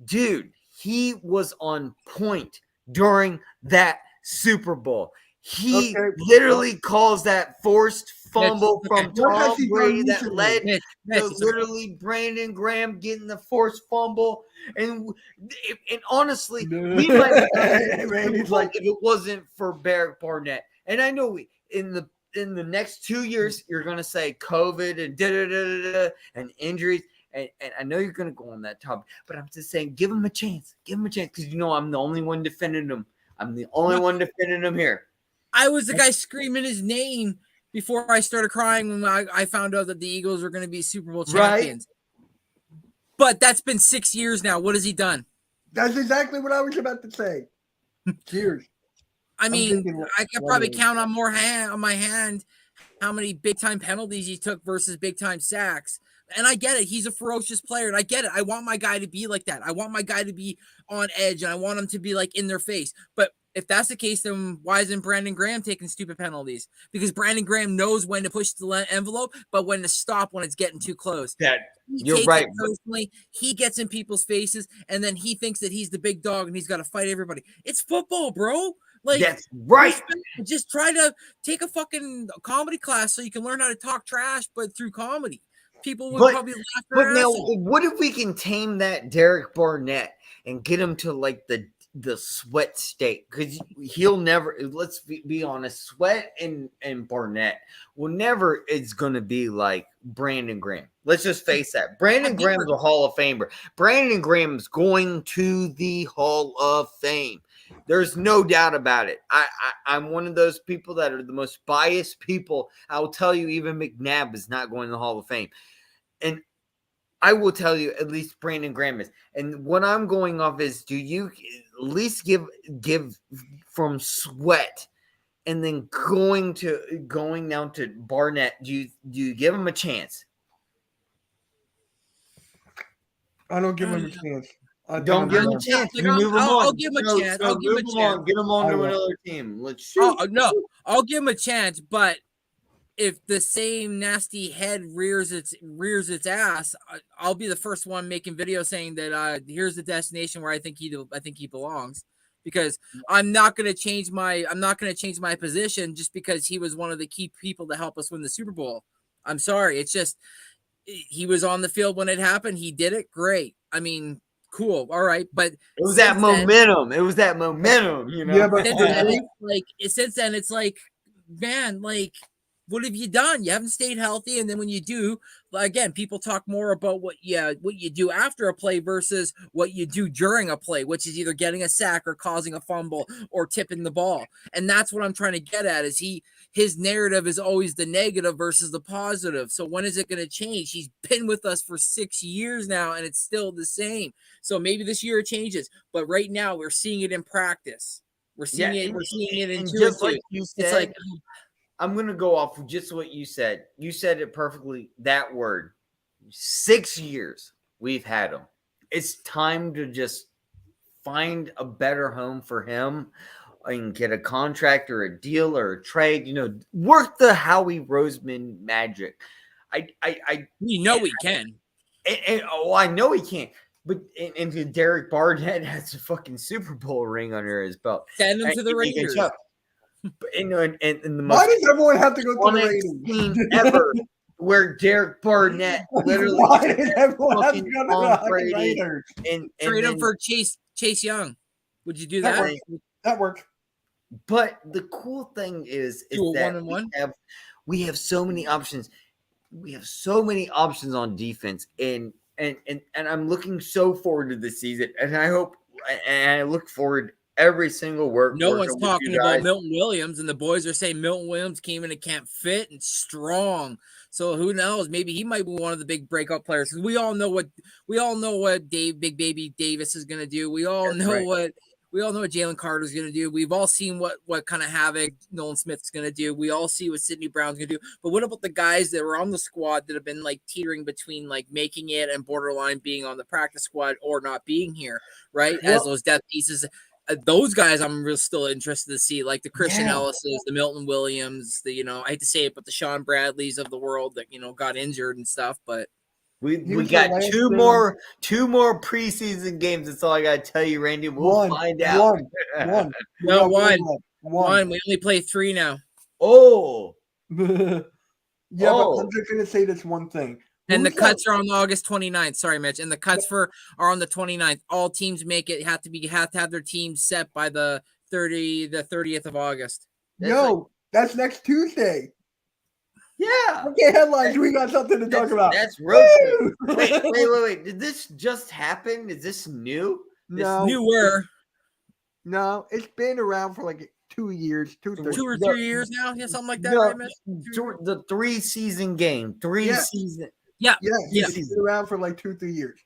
Dude, he was on point during that Super Bowl. He literally calls that forced fumble from Tom Brady that led to literally Brandon Graham getting the forced fumble. And honestly, we might like if it wasn't for Barrett Barnett. And I know in the next 2 years, you're going to say COVID and and injuries. And I know you're going to go on that topic, but I'm just saying, give him a chance. Give him a chance, because I'm the only one defending him. I'm the only one defending him here. I was the guy screaming his name before I started crying when I found out that the Eagles were going to be Super Bowl champions. Right. But that's been 6 years now. What has he done? That's exactly what I was about to say. Cheers. I mean, I could probably count on my hand how many big-time penalties he took versus big-time sacks. And I get it. He's a ferocious player, and I get it. I want my guy to be like that. I want my guy to be on edge, and I want him to be like in their face. But if that's the case, then why isn't Brandon Graham taking stupid penalties? Because Brandon Graham knows when to push the envelope, but when to stop when it's getting too close. You're right. Personally, he gets in people's faces, and then he thinks that he's the big dog and he's got to fight everybody. It's football, bro. Like, that's right. Just try to take a fucking comedy class so you can learn how to talk trash, but through comedy. People would probably laugh. But now, what if we can tame that Derek Barnett and get him to like the Sweat state? Because he'll never. Let's be honest. Sweat and Barnett will never. It's going to be like Brandon Graham. Let's just face that. Brandon Graham's a Hall of Famer. Brandon Graham's going to the Hall of Fame. There's no doubt about it. I'm one of those people that are the most biased people. I'll tell you, even McNabb is not going to the Hall of Fame. And I will tell you, at least Brandon Graham is. And what I'm going off is, do you at least give from Sweat and then going down to Barnett? Do you give him a chance? I don't give him a chance. Don't give him a chance. I'll give him a chance. I'll give him a chance. Get him on to another team. Let's shoot. No, I'll give him a chance, but if the same nasty head rears its ass, I'll be the first one making videos saying that here's the destination where I think he belongs. Because I'm not going to change my position just because he was one of the key people to help us win the Super Bowl. I'm sorry. It's just he was on the field when it happened. He did it. Great. I mean, cool. All right. But it was that momentum. Yeah, but since then, it's like, man, like, what have you done? You haven't stayed healthy. And then when you do, again, people talk more about what you do after a play versus what you do during a play, which is either getting a sack or causing a fumble or tipping the ball. And that's what I'm trying to get at, is his narrative is always the negative versus the positive. So when is it going to change? He's been with us for 6 years now, and it's still the same. So maybe this year it changes, but right now we're seeing it in practice. We're seeing it in just like you said. It's like, I'm going to go off of just what you said. You said it perfectly. That word, 6 years we've had him. It's time to just find a better home for him and get a contract or a deal or a trade, work the Howie Roseman magic. we know he can. I know he can. But and Derek Barnett has a fucking Super Bowl ring under his belt. Send him to the He can Raiders. chuck. And the Why most does everyone have to go to the iconic Raiders? team ever, where Derek Barnett literally Why does everyone have to fucking go to Tom the fucking Brady Raiders? and Trade him then- for Chase Young. Would you do That that? works. That works. But the cool thing is Do a that 1-1? we have so many options. We have so many options on defense, and I'm looking so forward to this season, and I hope and I look forward every single work. No working one's with you talking guys. about Milton Williams, and the boys are saying Milton Williams came in and can't fit and strong. So who knows? Maybe he might be one of the big breakout players. Because we all know what Big Baby Davis is going to do. We all know what Jalen Carter's going to do. We've all seen what kind of havoc Nolan Smith's going to do. We all see what Sidney Brown's going to do. But what about the guys that were on the squad that have been like teetering between like making it and borderline being on the practice squad or not being here, right? Well, as those depth pieces. Those guys I'm still interested to see, like the Christian Ellis's, the Milton Williams, I hate to say it, but the Sean Bradleys of the world that got injured and stuff. But we Here's the got last two thing. more preseason games. That's all I gotta tell you, Randy. We'll find out. One. No, We got one. We only play 3 now. Oh, But I'm just gonna say this one thing. And the Who's that- cuts are on August 29th. Sorry, Mitch. And the cuts are on the 29th. All teams have to have their teams set by the 30th of August. That's next Tuesday. yeah. Okay, headlines. We got something to talk about. That's real quick. Woo! Wait. Did this just happen? Is this new? No, Newer. no, it's been around for like 2 years, 2 or 3 years now. Yeah, something like that, No. right, Mitch? The 3-season game. Season. Yeah. It's been around for like 2-3 years.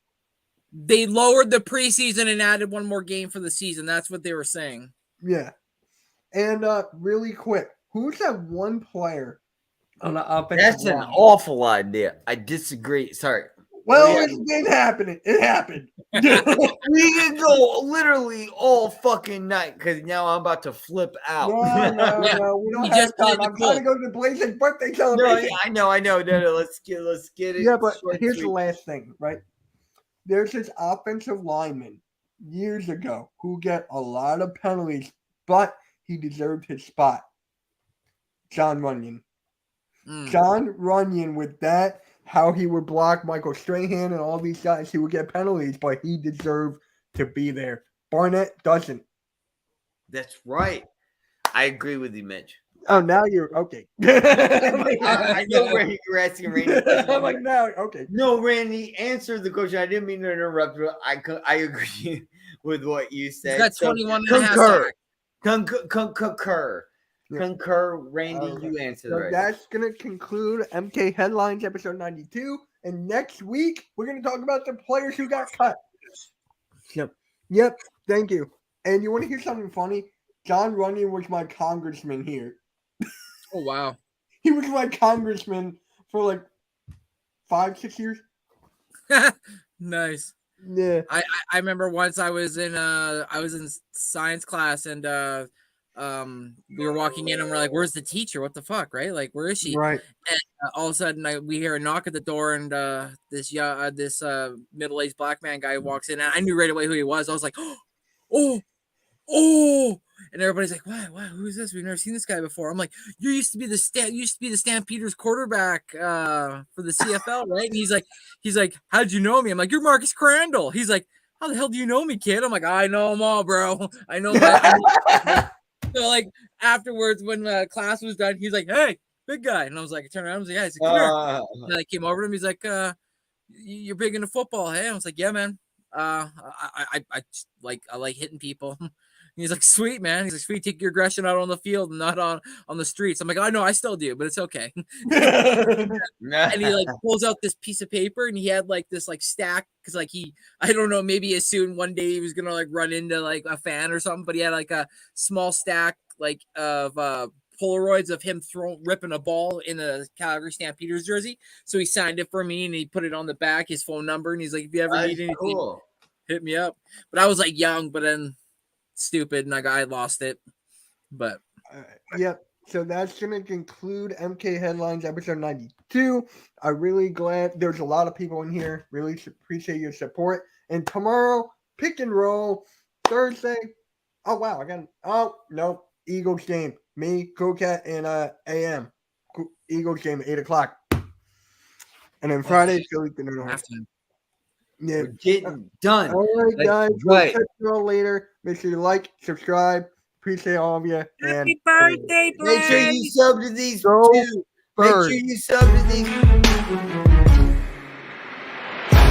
They lowered the preseason and added one more game for the season. That's what they were saying. Yeah. And really quick, who's that one player on the offensive That's an line? awful idea. I disagree. Sorry. Well, it's been happening. It happened. We can go literally all fucking night because now I'm about to flip out. No. We don't You have just time. played the I'm trying to go to the Blazers' birthday No, celebration. I know. No, let's get it. Yeah, but short and here's the sweet. last thing, right? There's this offensive lineman years ago who got a lot of penalties, but he deserved his spot. John Runyon. John Runyon, with that, how he would block Michael Strahan and all these guys, he would get penalties, but he deserved to be there. Barnett doesn't. That's right. I agree with you, Mitch. Oh, now you're okay. I know where you're asking, Randy. I'm like, now, okay. No, Randy, answer the question. I didn't mean to interrupt, but I agree with what you said. He's got 21 and a half concur. sacks. Concur, Randy, you answered So right. that's going to conclude MK Headlines episode 92. And next week, we're going to talk about the players who got cut. Yep. Thank you. And you want to hear something funny? John Runyon was my congressman here. Oh, wow. He was my congressman for like 5-6 years. Nice. Yeah. I remember once I was in science class and we were walking in and we're like, where's the teacher? What the fuck, right? Like, where is she? Right. And all of a sudden we hear a knock at the door and this middle-aged black man guy walks in and I knew right away who he was. I was like, oh, and everybody's like, wow, who's this? We've never seen this guy before. I'm like, you used to be the Stampeders quarterback for the CFL, right? And he's like, how'd you know me? I'm like, you're Marcus Crandall. He's like, how the hell do you know me, kid? I'm like, I know them all, bro. I know. So like afterwards, when class was done, he's like, hey, big guy, and I was like, I turned around, I was like, yeah, he's like, come here. And I came over to him. He's like, you're big into football, hey? I was like, yeah, man. I like hitting people. And he's like, sweet, man. He's like, sweet, take your aggression out on the field and not on the streets. I'm like, I know, I still do, but it's okay. And he like pulls out this piece of paper and he had like this like stack because like I don't know, maybe as soon one day he was gonna like run into like a fan or something, but he had like a small stack like of Polaroids of him ripping a ball in a Calgary Stampeders jersey. So he signed it for me and he put it on the back, his phone number, and he's like, if you ever need anything, hit me up. But I was like young, but then stupid, and I lost it. But yep. So that's going to conclude MK Headlines episode 92. I'm really glad there's a lot of people in here. Really appreciate your support. And tomorrow, pick and roll. Thursday, oh, wow. No, Eagles game. Me, Cocat, and AM. Eagles game at 8 o'clock. And then Friday, Philly to New York. Yeah. We're getting done. All right, That's guys. right. We'll catch you all later. Make sure you like, subscribe. Appreciate all of you. Happy birthday, Make sure you sub to these Go two. Make Birds. sure you sub to these.